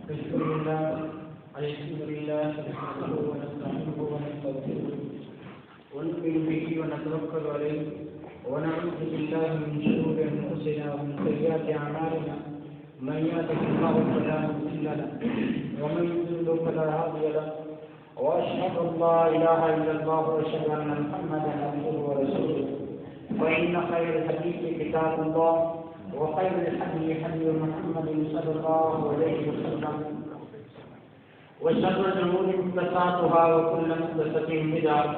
الحمد لله نحمده ونستعينه ونستغفره ونؤمن به ونتوكل عليه ونعوذ بالله من شرور انفسنا ومن سيئات اعمالنا من يهده الله فلا مضل له ومن يضلل فلا هادي له واشهد ان لا اله الا الله واشهد ان محمدا عبده ورسوله فان خير الحديث كتاب الله وخير الحديث حديث محمد صلى الله عليه وسلم وشر الأمور محدثاتها وكل محدثة بدعة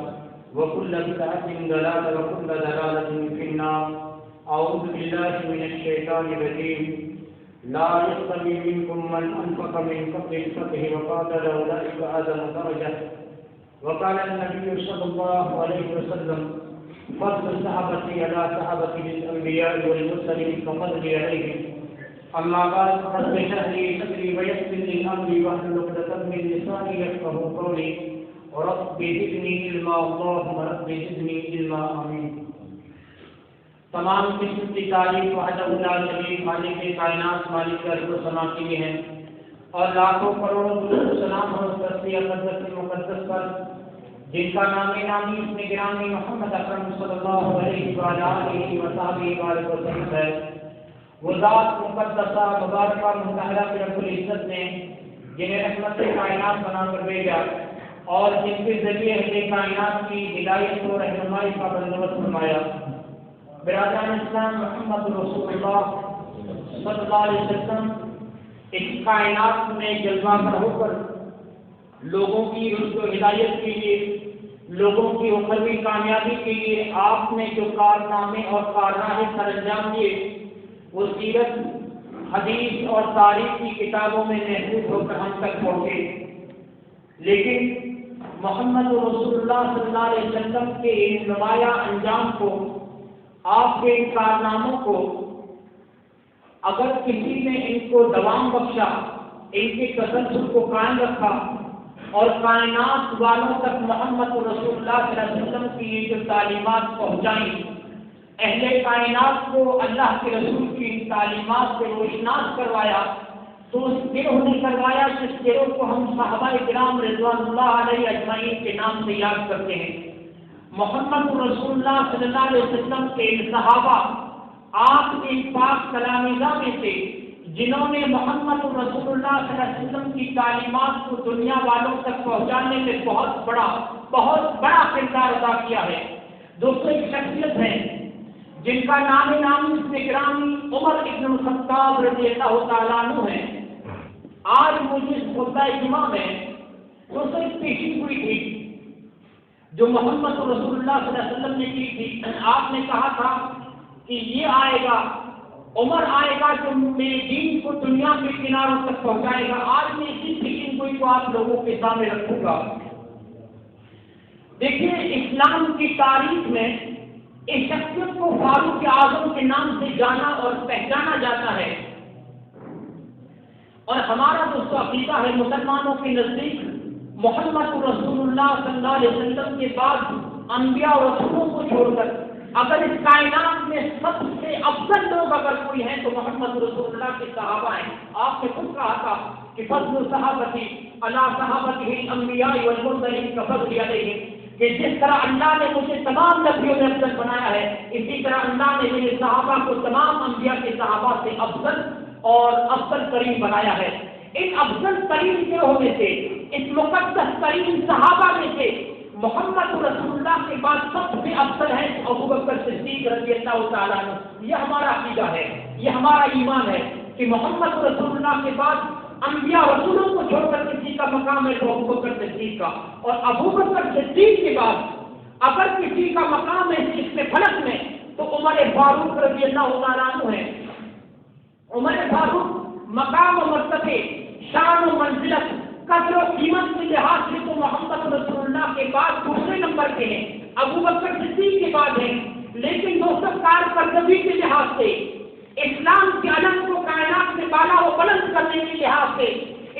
وكل بدعة ضلالة وكل ضلالة في النار. أعوذ بالله من الشيطان الرجيم. لا يستوي منكم من أنفق من قبل الفتح وقاتل أولئك أعظم درجة. وقال النبي صلى الله عليه وسلم فضل الصحابة على صحابة الأنبياء والمرسلين كفضلي عليهم. أما بعد رب اشرح لي صدري ويسر لي أمري واحلل عقدة من لساني يفقهوا قولي رب زدني علما اللهم رب زدني علما آمين. تمام قسم کی تعریف وحدہ لا شریک خالق کائنات مالک ارض و سما کے لیے ہے اور لاکھوں کروڑوں درود و سلام ہو سرتی اقدس مقدس پر جن کا نام نامی اس نے گرامی محمد اکرم صلی اللہ علیہ وآلہ وسلم ہے. وہ ذات مقدسہ مبارکہ مطہرہ کے رب العزت نے جنہیں رحمت کائنات بنا کر بھیجا اور جن کے ذریعے اہل کائنات کی ہدایت و رہنمائی کا بندوبست فرمایا. برادران اسلام محمد رسول اللہ صلی اللہ علیہ وسلم اس کائنات میں جلوہ گر ہو کر لوگوں کی رشد و ہدایت کے لیے لوگوں کی اخروی کامیابی کے لیے آپ نے جو کارنامے اور کارنامے سر انجام دیے وہ سیرت حدیث اور تاریخ کی کتابوں میں محفوظ ہو کر ہم تک پہنچے. لیکن محمد رسول اللہ صلی اللہ علیہ وسلم کے ان نمایاں انجام کو آپ کے ان کارناموں کو اگر کسی نے ان کو دوام بخشا ان کے تسلسل کو قائم رکھا اور کائنات والوں تک محمد رسول اللہ صلی اللہ علیہ وسلم کی یہ جو تعلیمات پہنچائیں اہل کائنات کو اللہ کے رسول کی ان تعلیمات سے روشناس کروایا تو اس گروہ نے کروایا جس گروہ کو ہم صحابہ کرام رضوان اللہ علیہ اجمعین کے نام سے یاد کرتے ہیں. محمد رسول اللہ صلی اللہ علیہ وسلم کے ان صحابہ آپ کے پاک کلامزہ میں سے جنہوں نے محمد رسول اللہ صلی اللہ علیہ وسلم کی تعلیمات کو دنیا والوں تک پہنچانے میں بہت بڑا کردار ادا کیا ہے. دوستوں ایک شخصیت ہے جن کا نام اس میں گرامی عمر ابن الخطاب رضی اللہ تعالیٰ عنہ ہے. آج مجھے اس خطبہ جمعہ میں دوستوں ایک پیشی ہوئی تھی جو محمد رسول اللہ صلی اللہ علیہ وسلم نے کی تھی. آپ نے کہا تھا کہ یہ آئے گا عمر آئے گا جو میرے دین کو دنیا کے کناروں تک پہنچائے گا. آج میں اسی پیشین گوئی کو آپ لوگوں کے سامنے رکھوں گا. دیکھیے اسلام کی تاریخ میں اس شخصیت کو فاروق اعظم کے نام سے جانا اور پہچانا جاتا ہے اور ہمارا دوست عقیدہ ہے مسلمانوں کے نزدیک محمد رسول اللہ صلی اللہ علیہ وسلم کے بعد انبیاء اور رسولوں کو چھوڑ کر اگر اس کائنات میں سب سے افضل لوگ اگر کوئی ہیں تو محمد رسول اللہ کے صحابہ ہیں. آپ نے خود کہا تھا کہ فضل صحابتی علی صحابتہ الانبیاء والمرسلین کفضل علیہم کہ جس طرح اللہ نے مجھے تمام نبیوں میں افضل بنایا ہے اسی طرح اللہ نے میرے صحابہ کو تمام انبیاء کے صحابہ سے افضل اور افضل ترین بنایا ہے. ان افضل ترین گروہ میں سے اس مقدس ترین صحابہ میں سے محمد رسول اللہ کے بعد سب سے افضل ہے ابوبکر صدیق رضی اللہ تعالیٰ عنہ. یہ ہمارا عقیدہ ہے, یہ ہمارا ایمان ہے کہ محمد رسول اللہ کے بعد انبیاء رسولوں کو چھوڑ کر کسی کا مقام ہے تو ابوبکر صدیق کا, اور ابوبکر صدیق کے بعد اگر کسی کا مقام ہے اس میں فلک میں تو عمر فاروق رضی اللہ تعالیٰ عنہ ہے. عمر فاروق مقام و مرتبے شان و منزلت قدر و قیمت کے لحاظ سے تو محمد رسول اللہ کے بعد دوسرے نمبر کے ہیں, ابوبکر صدیق کے بعد ہیں. لیکن دوستوں کارکردگی کے لحاظ سے اسلام کے علم کو کائنات میں بالا و بلند کرنے کے لحاظ سے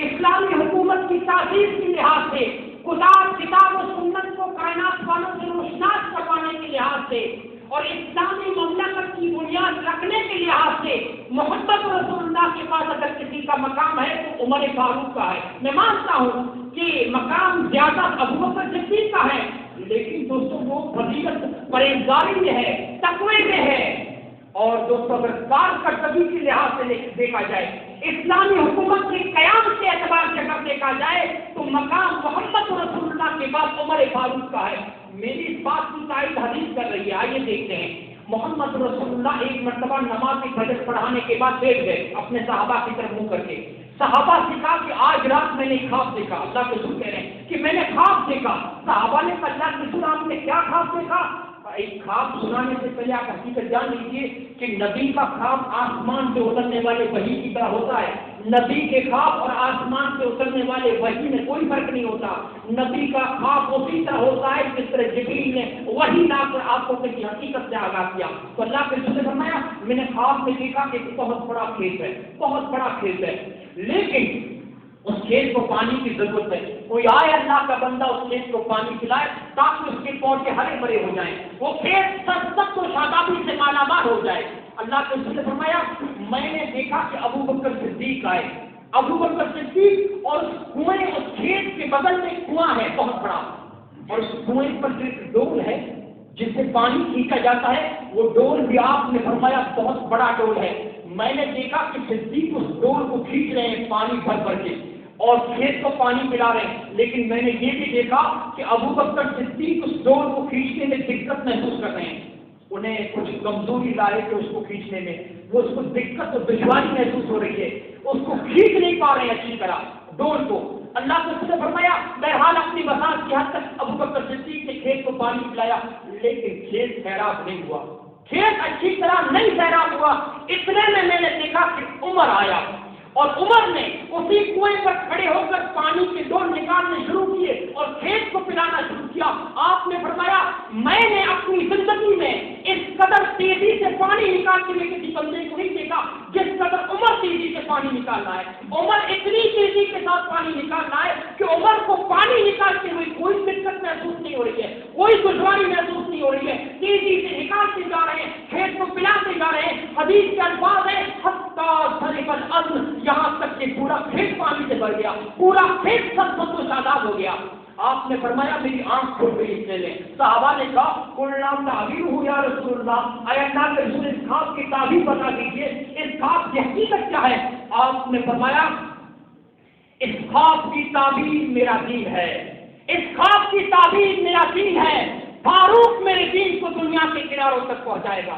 اسلامی حکومت کی تاثیر کے لحاظ سے کتاب و سنت کو کائنات والوں سے روشناس کروانے کے لحاظ سے اور اسلامی مملکت کی بنیاد رکھنے کے لحاظ سے محمد رسول اللہ کے پاس اگر کسی کا مقام ہے تو عمر فاروق کا ہے، میں مانتا ہوں کہ مقام زیادہ ابو بکر صدیق کا ہے، لیکن دوستوں وہ فضیلت پرہیزگاری میں ہے، تقوی میں ہے۔ اور دوستوں اگر کارکردگی کے لحاظ سے دیکھا جائے، اسلامی حکومت کے قیام کے اعتبار سے اگر دیکھا جائے تو مقام محمد رسول اللہ کے بعد عمر فاروق کا ہے۔ میری اس بات کی تائید حدیث کر رہی ہے، آئیے دیکھتے ہیں۔ محمد رسول اللہ ایک مرتبہ نماز فجر پڑھانے کے بعد بیٹھ گئے اپنے صحابہ کی طرف منہ کر کے۔ صحابہ سے کہا کہ آج رات میں نے خواب دیکھا۔ اللہ کے رسول کہہ رہے ہیں کہ میں نے خواب دیکھا۔ صحابہ نے کہا اللہ کے رسول آپ نے کیا خواب دیکھا؟ ایک خواب سنانے سے پہلے آپ حقیقت جان لیجیے کہ نبی کا خواب آسمان سے اترنے والے وحی کی طرح ہوتا ہے۔ نبی کے خواب اور آسمان سے اترنے والے وحی میں کوئی فرق نہیں ہوتا۔ نبی کا خواب اسی طرح ہوتا ہے جس طرح جبریل نے وحی لا کر آپ کو کی حقیقت سے آگاہ کیا۔ تو اللہ کے رسول نے فرمایا میں نے خواب میں دیکھا کہ بہت بڑا کھیت ہے، بہت بڑا کھیت ہے، لیکن اس کھیت کو پانی کی ضرورت ہے۔ کوئی آئے اللہ کا بندہ اس کھیت کو پانی پلائے تاکہ اس کے پودے ہرے بھرے ہو جائیں، وہ کھیت سب کو شادابی سے مالا مال ہو جائے۔ اللہ کے رسول نے فرمایا میں نے دیکھا کہ ابو بکر صدیق آئے، ابو بکر صدیق، اور اس کھیت کے بغل میں کنواں ہے بہت بڑا، اور اس کنویں پر ایک ڈول ہے جس سے پانی کھینچا جاتا ہے۔ وہ ڈول بھی آپ نے فرمایا بہت بڑا ڈول ہے۔ میں نے دیکھا کہ صدیق اس ڈول کو کھینچ رہے ہیں پانی بھر بھر کے اور کھیت کو پانی پلا رہے ہیں، لیکن میں نے یہ بھی دیکھا کہ ابو بکر صدیق اس ڈول کو کھینچنے میں دقت محسوس کر رہے ہیں۔ انہیں کچھ کمزوری لائے کہ اس کو کھینچنے میں وہ اس کو دقت اور دشواری محسوس ہو رہی ہے، اس کو کھینچ نہیں پا رہے ہیں اچھی طرح ڈول کو۔ اللہ کے رسول نے فرمایا بہرحال اپنی وسعت کی حد تک ابو بکر صدیق نے کھیت کو پانی پلایا، لیکن کھیت سیراب نہیں ہوا، کھیت اچھی طرح نہیں سیراب ہوا۔ اتنے میں نے دیکھا کہ عمر آیا اور عمر نے اسی کنویں پر کھڑے ہو کر پانی کے ڈول نکالنے شروع کیے اور کھیت کو پلانا شروع کیا۔ آپ نے فرمایا میں نے اپنی زندگی میں اس قدر تیزی سے پانی نکالتے ہوئے کسی بندے کو نہیں دیکھا جس قدر عمر تیزی سے پانی نکال رہا ہے۔ عمر اتنی تیزی کے ساتھ پانی نکال رہا ہے کہ عمر کو پانی نکالتے ہوئے کوئی دقت محسوس نہیں ہو رہی ہے، کوئی دشواری محسوس نہیں ہو رہی ہے، تیزی سے نکالتے جا رہے ہیں، کھیت کو پلاتے جا رہے ہیں۔ حدیث کے الفاظ ہے یہاں تک کہ پورا کھیت پانی سے بھر گیا، پورا کھیت سب و شاداب ہو گیا۔ آپ نے فرمایا میری آنکھ کھل گئی اتنے میں۔ صحابہ نے کہا قلنا تعبیر ہو یا رسول اللہ، اے اللہ کے رسول اس خواب کی تعبیر بتا دیجیے، اس خواب کی حقیقت کیا ہے؟ آپ نے فرمایا اس خواب کی تعبیر میرا دین ہے، اس خواب کی تعبیر میرا دین ہے، فاروق میرے دین کو دنیا کے کناروں تک پہنچائے گا،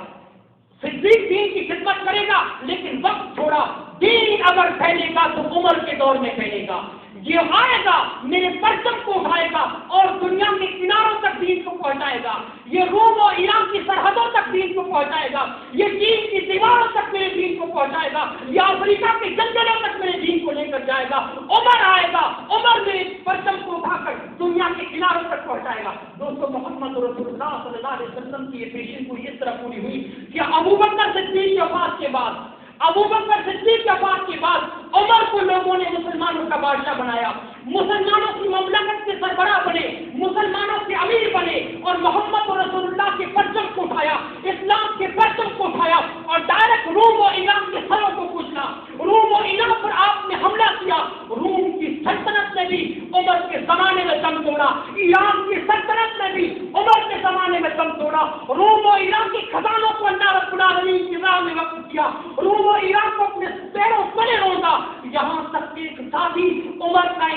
صدیق دین کی خدمت کرے گا، لیکن وقت چھوڑا، دین اگر پھیلے گا تو عمر کے دور میں پھیلے گا، یہ آئے گا میرے پرچم کو اٹھائے گا اور دنیا کے کناروں تک دین کو پہنچائے گا، یہ روم اور ایران کی سرحدوں تک دین کو پہنچائے گا، یہ چین کی دیواروں تک میرے دین کو پہنچائے گا، یہ افریقہ کے جنگلوں تک میرے دین کو لے کر جائے گا۔ عمر آئے گا، عمر میرے پرچم کو اٹھا کر دنیا کے کناروں تک پہنچائے گا۔ دوستو محمد رسول اللہ صلی اللہ علیہ وسلم کی یہ پیشین کو اس طرح پوری ہوئی کہ ابو بکر صدیق کی وفات کے بعد، ابو بکر صدیق کی وفات کے بعد عمر کو لوگوں نے مسلمانوں کا بادشاہ بنایا، مسلمانوں کی مملکت کے سربراہ بنے، مسلمانوں کے امیر بنے اور محمد رسول اللہ کے پرچم کو اٹھایا، اسلام کے پرچم کو اٹھایا اور ڈائریکٹ روم و ایران کے سروں کو پوچھنا، روم و ایران پر آپ نے حملہ کیا۔ روم کی سلطنت نے بھی عمر کے زمانے میں دم توڑا، ایران کی سلطنت نے بھی عمر کے زمانے میں دم توڑا، روم و ایران کے خزانوں کو اللہ رب العالمین کی راہ میں وقف کیا، روم و ایران کو اپنے پیروں تلے روندا، یہاں تک کہ ایک ساتھی عمر کا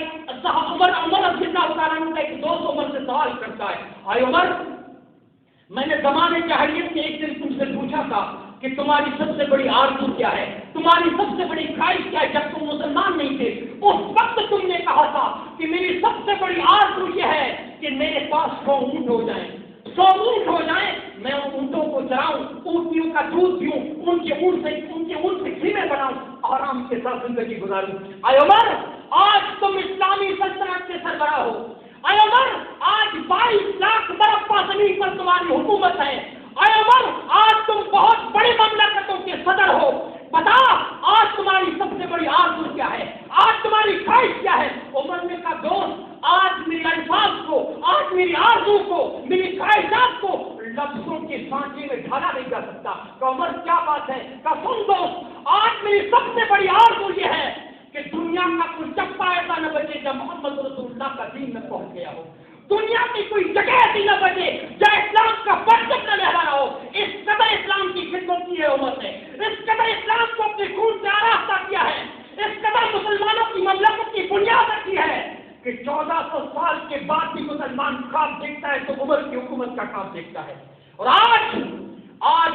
عمر رضی اللہ تعالیٰ عنہ کا ایک دوست عمر سے سوال کرتا ہے، آئے عمر میں نے زمانے جاہلیت میں ایک دن تم سے پوچھا تھا کہ تمہاری سب سے بڑی آرزو کیا ہے، تمہاری سب سے بڑی خواہش کیا ہے، جب تم مسلمان نہیں تھے اس وقت تم نے کہا تھا کہ میری سب سے بڑی آرزو یہ ہے کہ میرے پاس 100 اونٹ ہو جائیں، 100 اونٹ ہو جائیں، میں ان اونٹوں کو چراؤں، اونٹیوں کا دودھ پیوں، ان کے اونٹ سے خیمے بناؤں، آرام کے ساتھ زندگی گزاروں۔ اے عمر آج تم اسلامی سلطنت کے سربراہ ہو، اے عمر آج 22 لاکھ مربع زمین پر تمہاری حکومت ہے، اے عمر آج تم بہت بڑی مملکتوں کے صدر ہو، بتا آج تمہاری سب سے بڑی آرزو کیا ہے، آج تمہاری خواہش کیا ہے؟ عمر نے کہا دوست آج میرے الفاظ کو، آج میری آرزو کو، میری خواہشات کو لفظوں کے سانچے میں ڈھالا نہیں جا سکتا۔ کہ عمر کیا بات ہے؟ کہ سن دوست آج میری سب سے بڑی آرزو یہ ہے کہ دنیا دنیا کا کوئی چپا ایسا نہ بچے جب محمد رسول اللہ کا دین میں پہنچ گیا ہو، دنیا کی کوئی جگہ ایسی نہ بچے جہاں اسلام کا برکت نہ لہرا ہو۔ اس قدر اسلام کی خدمت کی ہے امت نے، اس قدر اسلام کو اپنے خون سے آراستہ کیا ہے، اس قدر مسلمانوں کی مملکت کی بنیاد رکھی ہے کہ 1400 سال کے بعد بھی مسلمان خواب دیکھتا ہے تو عمر کی حکومت کا خواب دیکھتا ہے۔ اور آج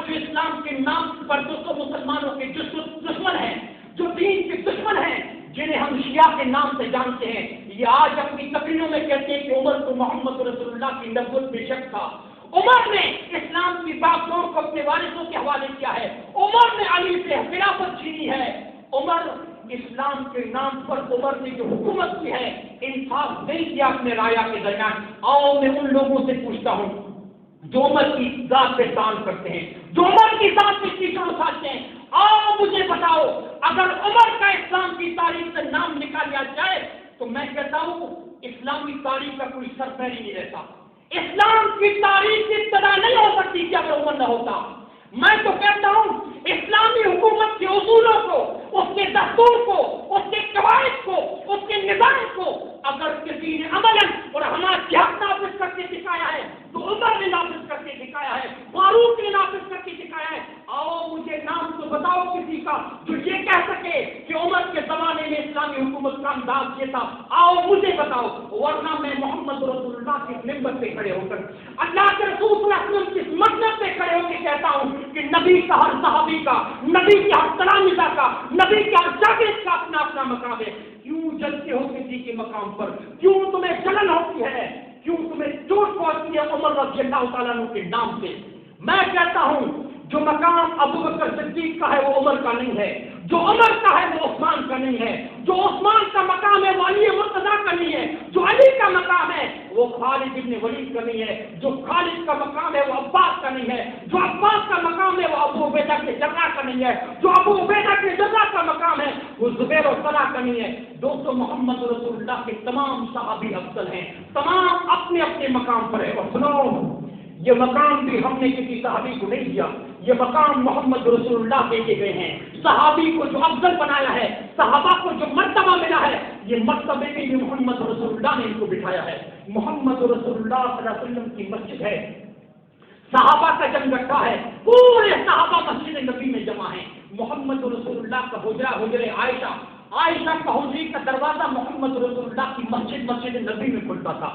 جو اسلام کے نام پر دوستوں مسلمانوں کے دشمن ہیں، جو دین کے دشمن ہیں، جنہیں ہم شیعہ کے نام سے جانتے ہیں، یہ آج اپنی تقریروں میں کہتے ہیں کہ عمر کو محمد رسول اللہ کی نبوت میں شک تھا۔ عمر نے اسلام کی باغدور کو اپنے وارثوں کے حوالے کیا ہے، عمر نے علی سے خلافت چھینی ہے، عمر اسلام کے نام پر عمر نے جو حکومت کی ہے انصاف نہیں کیا اپنے رایا کے درمیان۔ آؤ میں ان لوگوں سے پوچھتا ہوں جو عمر کی ذات پہ تان کرتے ہیں، جو عمر کی ذات پہ چیزیں اٹھاتے ہیں، آؤ مجھے بتاؤ اگر عمر کا اسلام کی تاریخ سے نام نکال لیا جائے تو میں کہتا ہوں اسلامی تاریخ کا کوئی سرپیری نہیں رہتا۔ اسلام کی تاریخ کی ابتدا نہیں ہو سکتی کہ اگر عمر نہ ہوتا۔ میں تو کہتا ہوں اسلامی حکومت کے اصولوں کو، اس کے دستور کو، اس کے قواعد کو، اس کے نظام کو اگر کسی نے عملاً اور ہمارا جہاد نافذ کر کے دکھایا ہے تو عمر نے نافذ کر کے دکھایا ہے، فاروق نے نافذ کر کے دکھایا ہے۔ آؤ مجھے نام تو بتاؤ کسی کا جو یہ کہہ سکے کہ عمر کے زمانے میں اسلامی حکومت کا انداز یہ تھا، آؤ مجھے بتاؤ، ورنہ میں محمد رسول اللہ کے منبر پہ کھڑے ہو کر اللہ کے رسول صلی اللہ علیہ وسلم کی مطلب پہ کھڑے ہو کے کہتا ہوں کہ نبی کا ہر صحابی کا، نبی کے ہر تلامذہ کا، نبی کے ہر شاگرد کا اپنا اپنا مقام ہے۔ کیوں جلتے ہو کسی کے مقام پر؟ کیوں تمہیں جلن ہوتی ہے؟ کیوں تمہیں چوٹ پہنچتی ہے عمر رضی اللہ تعالیٰ عنہ کے نام سے؟ میں کہتا ہوں جو مقام ابو بکر صدیق کا ہے وہ عمر کا نہیں ہے، جو عمر کا ہے وہ عثمان کا نہیں ہے، جو عثمان کا مقام ہے وہ علی مرتضیٰ کا نہیں ہے، جو علی کا مقام ہے وہ خالد ابن ولید کا نہیں ہے، جو خالد کا مقام ہے وہ عباس کا نہیں ہے، جو عباس کا مقام ہے وہ ابو عبیدہ کے جراح کا نہیں ہے، جو ابو عبیدہ کے جراح کا مقام ہے وہ زبیر و طلحہ کا نہیں ہے۔ دوستو محمد رسول اللہ کے تمام صحابی افضل ہیں، تمام اپنے اپنے مقام پر ہے۔ اور سنو یہ مقام بھی ہم نے کسی صحابی کو نہیں دیا، یہ مقام محمد رسول اللہ دے کے گئے ہیں۔ صحابی کو جو افضل بنایا ہے، صحابہ کو جو مرتبہ ملا ہے، یہ مرتبے میں بھی محمد رسول اللہ نے ان کو بٹھایا ہے۔ محمد رسول اللہ صلی اللہ علیہ وسلم کی مسجد ہے، صحابہ کا جم رکھا ہے، پورے صحابہ مسجد نبی میں جمع ہیں۔ محمد رسول اللہ کا حجرہ عائشہ کا حجری کا دروازہ محمد رسول اللہ کی مسجد نبی میں کھلتا تھا۔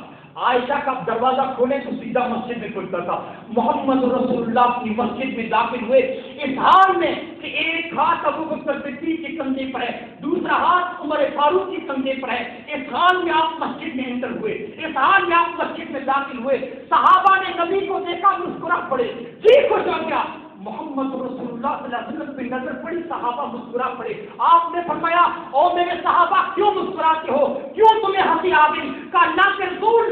عائشہ کا دروازہ کھولے تو سیدھا مسجد میں کھلتا تھا۔ محمد رسول اللہ کی مسجد میں داخل ہوئے اس حال میں کہ ایک ہاتھ ابو بکر صدیق کے کندھے پر ہے، دوسرا ہاتھ عمر فاروق کے کندھے پر ہے۔ اس حال میں آپ مسجد میں انٹر ہوئے، اس حال میں آپ مسجد میں داخل ہوئے، صحابہ نے نبی کو دیکھا مسکرا پڑے، جی خوش ہو گیا۔ محمد رسول اللہ صلی اللہ علیہ وسلم پہ نظر پڑی، صحابہ مسکرا پڑے۔ آپ نے فرمایا او میرے صحابہ کیوں مسکراتے ہو، کیوں تمہیں ہنسی آ گئی؟ کہ اللہ کے رسول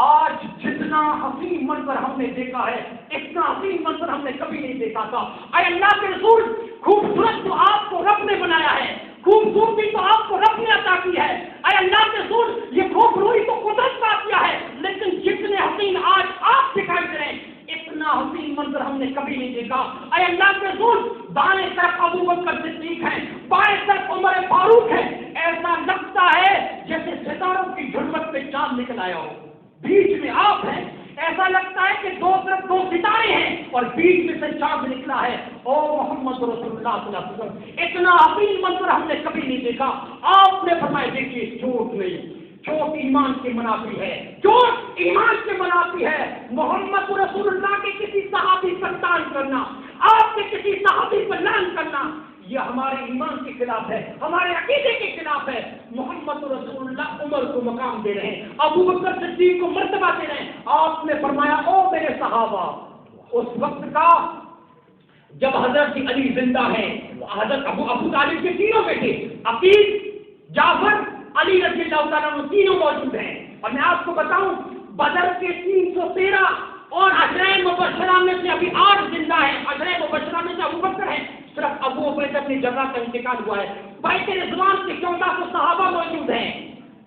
آج جتنا حسین منظر ہم نے دیکھا ہے اتنا حسین منظر ہم نے کبھی نہیں دیکھا تھا۔ اے اللہ کے رسول خوبصورت تو آپ کو رب نے بنایا ہے، خوبصورتی تو آپ کو رب نے عطا کی ہے، اے اللہ کے رسول یہ خوبصورتی تو قدرت کا عطیہ ہے، لیکن جتنے حسین آج آپ دکھائی دے رہے ہیں اتنا حسین منظر ہم نے کبھی نہیں دیکھا۔ اے اللہ کے رسول دائیں طرف ابو بکر صدیق ہے، بائیں طرف عمر فاروق ہے، ایسا لگتا ہے جیسے ستاروں کی جھلمٹ پہ چاند نکل آیا ہو، بیچ میں آپ ہیں، ایسا لگتا ہے کہ دو طرف دو ستارے ہیں اور بیچ میں سے چاند نکلا ہے۔ او محمد رسول اللہ صلی اللہ علیہ وسلم اتنا حسین منظر ہم نے کبھی نہیں دیکھا۔ آپ نے فرمایا دیکھیے چوٹ نہیں، چوٹ ایمان کے منافی ہے، چوٹ ایمان کے منافی ہے۔ محمد رسول اللہ کے کسی صحابی پر تان کرنا، آپ کے کسی صحابی پر لعن کرنا، یہ ہمارے ایمان کے خلاف ہے، ہمارے عقیدے کے خلاف ہے۔ محمد رسول اللہ عمر کو مقام دے رہے ہیں، ابو بکر صدیق کو مرتبہ دے رہے ہیں۔ آپ نے فرمایا او میرے صحابہ، اس وقت کا جب حضرت علی زندہ ہیں، حضرت ابو طالب کے تینوں بیٹے عقیل، جعفر، علی رضی اللہ تعالیٰ عنہ تینوں موجود ہیں۔ اور میں آپ کو بتاؤں بدر کے 313 اور عشرہ مبشرہ میں سے ابھی 8 زندہ ہیں، عشرہ مبشرہ میں سے ابو بکر ہیں، صرف ابو عبیدہ اپنی جگہ کا انتقال ہوا ہے۔ بیت رضوان کے 1400 صحابہ موجود ہیں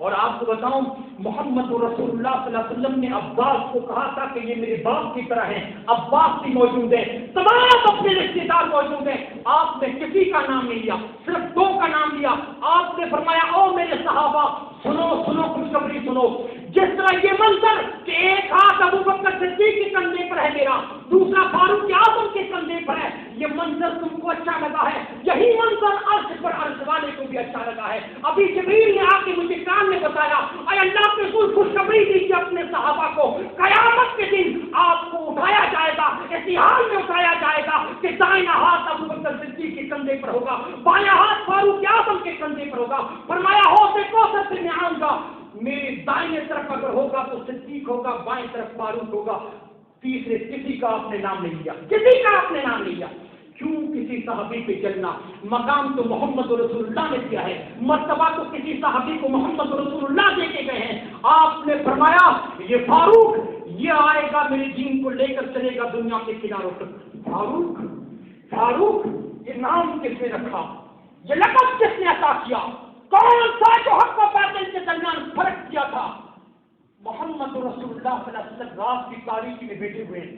اور آپ کو بتاؤں محمد رسول اللہ صلی اللہ علیہ وسلم نے عباس کو کہا تھا کہ یہ میرے باپ کی طرح ہیں، عباس بھی موجود ہے، تمام اپنے رشتے دار موجود ہیں، آپ نے کسی کا نام نہیں لیا، صرف دو کا نام لیا۔ آپ نے فرمایا او میرے صحابہ سنو سنو خوشخبری سنو، جس طرح یہ منظر کہ ایک ہاتھ ابو بکر صدیق کے کندھے پر ہے میرا، دوسرا فاروق اعظم کے کندھے پر ہے، یہ منظر تم کو اچھا لگا ہے، یہی منظر عرش پر عرش والے کو بھی اچھا لگا ہے۔ ابھی جبریل نے آ کے مجھے کان میں بتایا، اے اللہ کے رسول خوشخبری دیجیے اپنے صحابہ کو، قیامت کے دن آپ کو اٹھایا جائے گا، اسی حال میں اٹھایا جائے گا کہ دائیں ہاتھ ابو بکر صدیق کے کندھے پر ہوگا، بائیں ہاتھ فاروق اعظم کے کندھے پر ہوگا۔ فرمایا حوض کوثر سے میں آؤں گا، میرے دائیں طرف اگر ہوگا تو صدیق ہوگا، بائیں طرف فاروق ہوگا، تیسرے کسی کا آپ نے نام نہیں لیا، کسی کا آپ نے نام نہیں لیا۔ کیوں کسی صحابی پہ چلنا؟ مقام تو محمد رسول اللہ نے دیا ہے، مرتبہ تو کسی صحابی کو محمد رسول اللہ دے کے گئے ہیں۔ آپ نے فرمایا یہ فاروق یہ آئے گا میرے دین کو لے کر چلے گا دنیا کے کناروں تک۔ فاروق فاروق یہ نام کس نے رکھا؟ یہ لقب کس نے عطا کیا؟ کون سا جو حق و باطل کے درمیان فرق کیا تھا؟ محمد رسول اللہ صلی اللہ علیہ وسلم رات کی تاریکی میں بیٹھے ہوئے ہیں،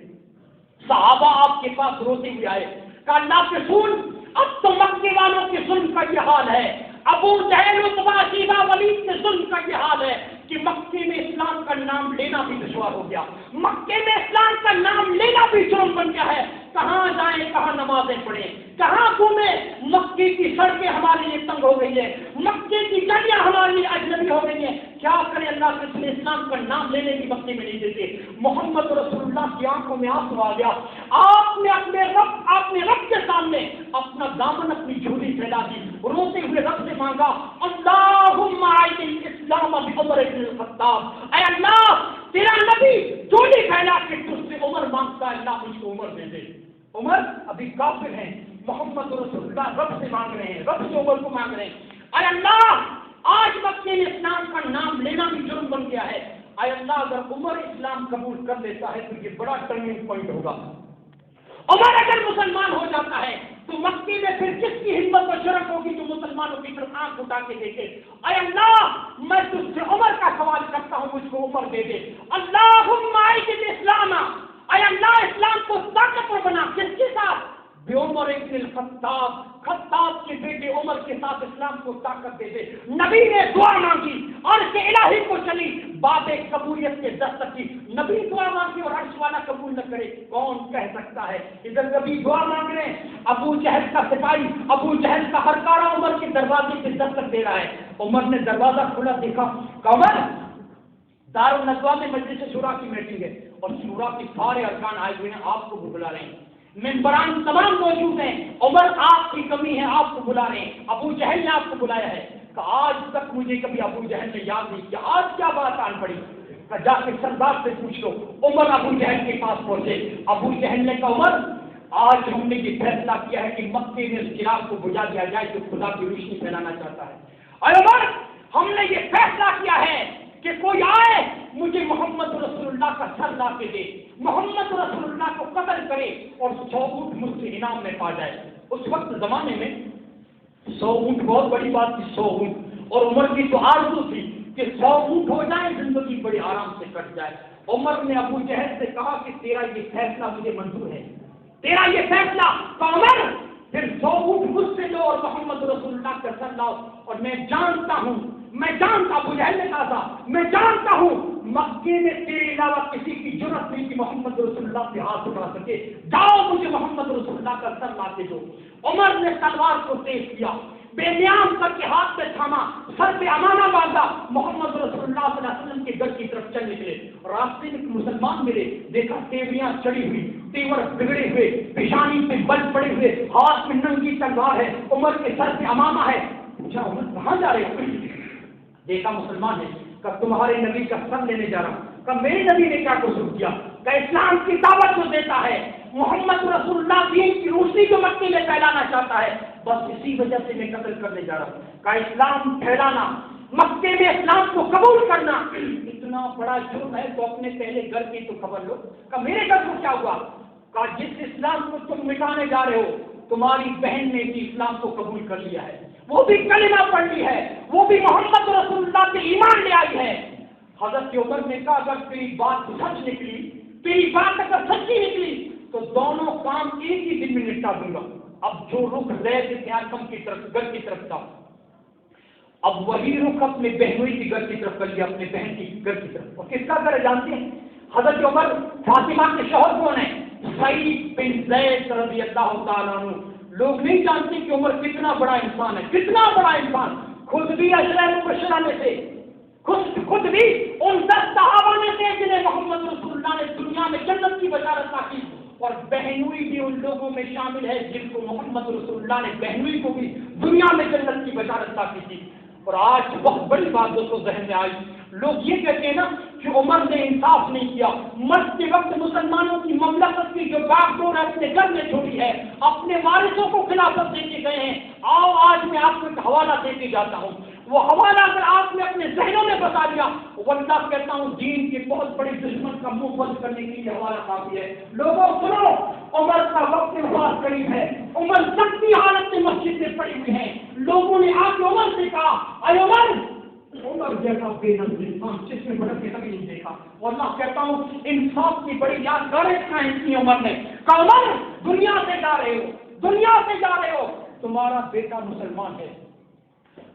صحابہ آپ کے پاس روتے ہوئے آئے، کہا اللہ کے رسول اب تو مکے والوں کے ظلم کا یہ حال ہے، ابو جہل عتبہ شیبہ ولید کے ظلم کا یہ حال ہے کہ مکے میں اسلام کا نام لینا بھی دشوار ہو گیا، مکے میں اسلام کا نام لینا بھی جرم بن گیا ہے، کہاں جائیں کہاں نمازیں پڑھیں، کہاں گھومیں؟ مکے کی سڑکیں ہمارے لیے تنگ ہو گئی ہیں، مکے کی گلیاں ہمارے لیے اجنبی ہو گئی ہیں، کیا کریں؟ اللہ کے رسول اسلام کا نام لینے کی مکے میں نہیں دیتے۔ محمد رسول اللہ کی آنکھوں میں آنسو آ گیا، آپ نے اپنے رب کے سامنے اپنا دامن اپنی جھولی پھیلا دی، روتے ہوئے رب سے مانگا اللہم اعز الاسلام بعمر بن الخطاب، اے اللہ تیرا نبی جھولی پھیلا کے تجھ سے عمر مانگتا ہے، اللہ مجھ کو عمر دے دے۔ عمر ابھی کافر ہیں، محمد رسول اللہ رب سے مانگ رہے ہیں، رب سے عمر کو مانگ رہے ہیں، اے اللہ آج مکے میں اسلام کا نام لینا بھی جرم بن گیا ہے، اے اللہ اگر عمر اسلام قبول کر لیتا ہے تو یہ بڑا ٹرننگ پوائنٹ ہوگا، عمر اگر مسلمان ہو جاتا ہے تو مکے میں پھر کس کی ہمت و جرأت ہوگی جو مسلمانوں کی طرف آنکھ اٹھا کے دیکھے؟ اے اللہ میں تجھ سے عمر کا سوال کرتا ہوں، مجھ کو عمر دے دے۔ اللہم اعز الاسلام، اے اللہ اسلام کو طاقتور بنا، کس کے ساتھ؟ بعمر بن الخطاب، خطاب کے بیٹے عمر کے ساتھ اسلام کو طاقت دے دے۔ نبی نے دعا مانگی، عرش الہی کو چلی، باب قبولیت کے دستک کی، نبی دعا مانگی اور عرش والا قبول نہ کرے، کون کہہ سکتا ہے؟ ادھر نبی دعا مانگ رہے ہیں، ابو جہل کا سپاہی، ابو جہل کا ہر کارا عمر کے دروازے پہ دستک دے رہا ہے، عمر نے دروازہ کھلا دیکھا، عمر دارالندوا میں مجلس شورا کی میٹنگ ہے اور شورا کے سارے ارکان آئے ہوئے ہیں، آپ کو بلا رہے ہیں، ممبران تمام موجود ہیں، عمر آپ کی کمی ہے، آپ کو بلا رہے ہیں، ابو جہل نے آپ کو بلایا ہے، کہ آج تک مجھے کبھی ابو جہل نے یاد نہیں کیا، آج کیا بات آن پڑی؟ کہ جا کے سردار سے پوچھ لو۔ عمر ابو جہل کے پاس پہنچے، ابو جہل نے کہا عمر آج ہم نے یہ فیصلہ کیا ہے کہ مکے میں اس چراغ کو بجھا دیا جائے جو خدا کی روشنی پھیلانا چاہتا ہے، اور عمر ہم نے یہ فیصلہ کیا ہے کہ کوئی آئے مجھے محمد رسول اللہ کا سر لا کے دے، محمد رسول اللہ کو قتل کرے اور 100 اونٹ مجھ سے انعام میں پا جائے۔ اس وقت زمانے میں 100 اونٹ بہت بڑی بات تھی، 100 اونٹ، اور عمر کی تو آرزو تھی کہ 100 اونٹ ہو جائے، زندگی بڑے آرام سے کٹ جائے۔ عمر نے ابو جہل سے کہا کہ تیرا یہ فیصلہ مجھے منظور ہے، تیرا یہ فیصلہ، عمر پھر 100 اونٹ مجھ سے لو اور محمد رسول اللہ کا سر لاؤ، اور میں جانتا ہوں، ابو جہل نے کہا تھا میں جانتا ہوں مکے میں تیرے علاوہ کسی کی جرأت نہیں کہ محمد رسول اللہ سے ہاتھ اٹھا سکے، جاؤ مجھے محمد رسول اللہ کا سر لا کے دو۔ عمر نے تلوار کو تیز کیا، بے نیام کر کے ہاتھ پہ تھاما، سر پہ امانہ باندھا، محمد رسول اللہ صلی اللہ علیہ وسلم کے گھر کی طرف چل نکلے، راستے میں مسلمان ملے، دیکھا تیوریاں چڑھی ہوئی، تیور بگڑے ہوئے، پیشانی پہ بل پڑے ہوئے، ہاتھ میں ننگی تلوار ہے، عمر کے سر پہ امامہ ہے، پوچھا عمر کہاں جا رہے ہو؟ دیکھا مسلمان ہے، کہ تمہارے نبی کا سر لینے جا رہا ہوں، کہ میرے نبی نے کیا قصور کیا، کہ اسلام کی دعوت جو دیتا ہے، محمد رسول اللہ دین کی روشنی جو مکے میں پھیلانا چاہتا ہے، بس اسی وجہ سے میں قتل کرنے جا رہا ہوں، کہ اسلام پھیلانا، مکے میں اسلام کو قبول کرنا اتنا بڑا جرم ہے، تو اپنے پہلے گھر کی تو خبر لو، کہ میرے گھر کو کیا ہوا، کہ جس اسلام کو تم مٹانے جا رہے ہو تمہاری بہن نے بھی اسلام کو قبول کر لیا ہے، وہ بھی کلمہ پڑھ لی ہے، وہ بھی محمد رسول اللہ پہ ایمان حضرت عمر نے کہا اگر تیری بات سچ نکلی، تیری بات اگر سچی نکلی تو دونوں کام ایک ہی دن میں نپٹا دوں گا۔ اب جو رخ زید بن ارقم کی طرف گھر کی طرف تھا، اب وہی رخ اپنے بہنوئی کی گھر کی طرف کر لیا، اپنے بہن کی گھر کی طرف۔ اور کس کا گھر ہے جانتے ہیں؟ حضرت عمر فاطمہ کے شوہر کون ہیں؟ سعید بن زید رضی اللہ تعالیٰ عنہ۔ لوگ نہیں جانتے کہ عمر کتنا بڑا انسان ہے، کتنا بڑا انسان۔ خود بھی عشرہ مبشرہ میں سے، خود بھی ان 10 صحابہ میں سے جنہیں محمد رسول اللہ نے دنیا میں جنت کی بشارت کی، اور بہنوئی بھی ان لوگوں میں شامل ہے جن کو محمد رسول اللہ نے بہنوئی کو بھی دنیا میں جنت کی بشارت کی تھی۔ اور آج بہت بڑی بات دوستوں ذہن میں آئی، لوگ یہ کہتے ہیں نا کہ عمر نے انصاف نہیں کیا، مرتے وقت مسلمانوں کی مملکت کی جو باغ ڈور اپنے گھر میں چھوڑی ہے، اپنے وارثوں کو خلافت دے کے گئے ہیں۔ آؤ آج میں آپ کو ایک حوالہ دے کے جاتا ہوں، وہ حوالہ اگر آپ نے اپنے ذہنوں میں بتا دیا، واللہ کہتا ہوں دین کے بہت بڑے دشمن کا منہ بند کرنے کے لیے حوالہ کافی ہے۔ لوگوں سنو، عمر کا وقت وفات قریب ہے، عمر سختی حالت میں مسجد میں پڑی ہوئی ہیں۔ لوگوں نے آ کے عمر سے کہا، اے عمر جیسا بے نظر انسان جس میں بڑھ کے کبھی نہیں دیکھا۔ واللہ کہتا ہوں انصاف کی بڑی یادگاریں قائم کی عمر نے۔ کہا عمر دنیا سے جا رہے ہو، دنیا سے جا رہے ہو، تمہارا بیٹا مسلمان ہے،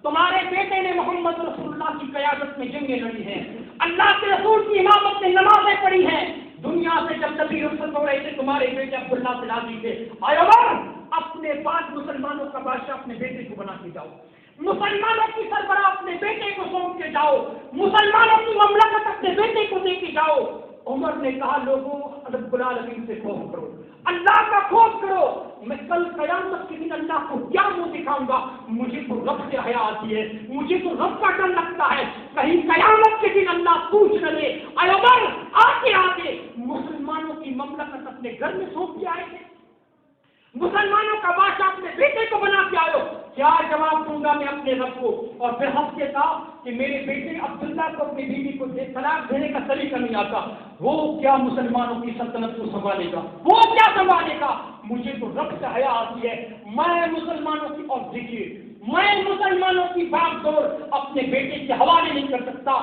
تمہارے بیٹے نے محمد رسول اللہ کی قیادت میں جنگیں لڑی ہیں، اللہ کے رسول کی امامت میں نمازیں پڑھی ہیں۔ دنیا سے جب نبی رخصت ہو رہے تھے تمہارے بیٹے عبداللہ سے راضی تھے، اے عمر اپنے پاس مسلمانوں کا بادشاہ اپنے بیٹے کو بنا کے جاؤ، مسلمانوں کی سربراہ اپنے بیٹے کو سونپ کے جاؤ، مسلمانوں کی مملکت اپنے بیٹے کو دے کے جاؤ۔ عمر نے کہا لوگوں رب العالمین سے خوف کرو، اللہ کا خوف کرو، میں کل قیامت کے دن اللہ کو کیا منہ دکھاؤں گا؟ مجھے تو رب سے حیا آتی ہے، مجھے تو رب کا ڈر لگتا ہے، کہیں قیامت کے دن اللہ پوچھ نہ لے اے عمر آگے آگے مسلمانوں کی مملکت اپنے گھر میں سونپ کے آئے تھے، مسلمانوں کا بادشاہ اپنے بیٹے کو بنا کے آئے ہو، کیا جواب دوں گا میں اپنے رب کو؟ اور پھر ہنس کے کہا کہ میرے بیٹے عبداللہ کو اپنی بیوی کو طلاق دینے کا طریقہ نہیں آتا، وہ کیا مسلمانوں کی سلطنت کو سنبھالے گا، وہ کیا سنبھالے گا؟ مجھے تو رب سے حیا آتی ہے، میں مسلمانوں کی، اور دیکھیے میں مسلمانوں کی باغ دور اپنے بیٹے کے حوالے نہیں کر سکتا۔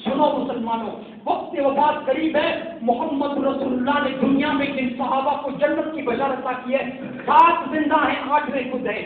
سنو مسلمانوں، وقت وفات قریب ہے، محمد رسول اللہ نے دنیا میں جن صحابہ کو جنت کی بشارت کی ہے، 7 زندہ ہیں، 8ویں خود ہے،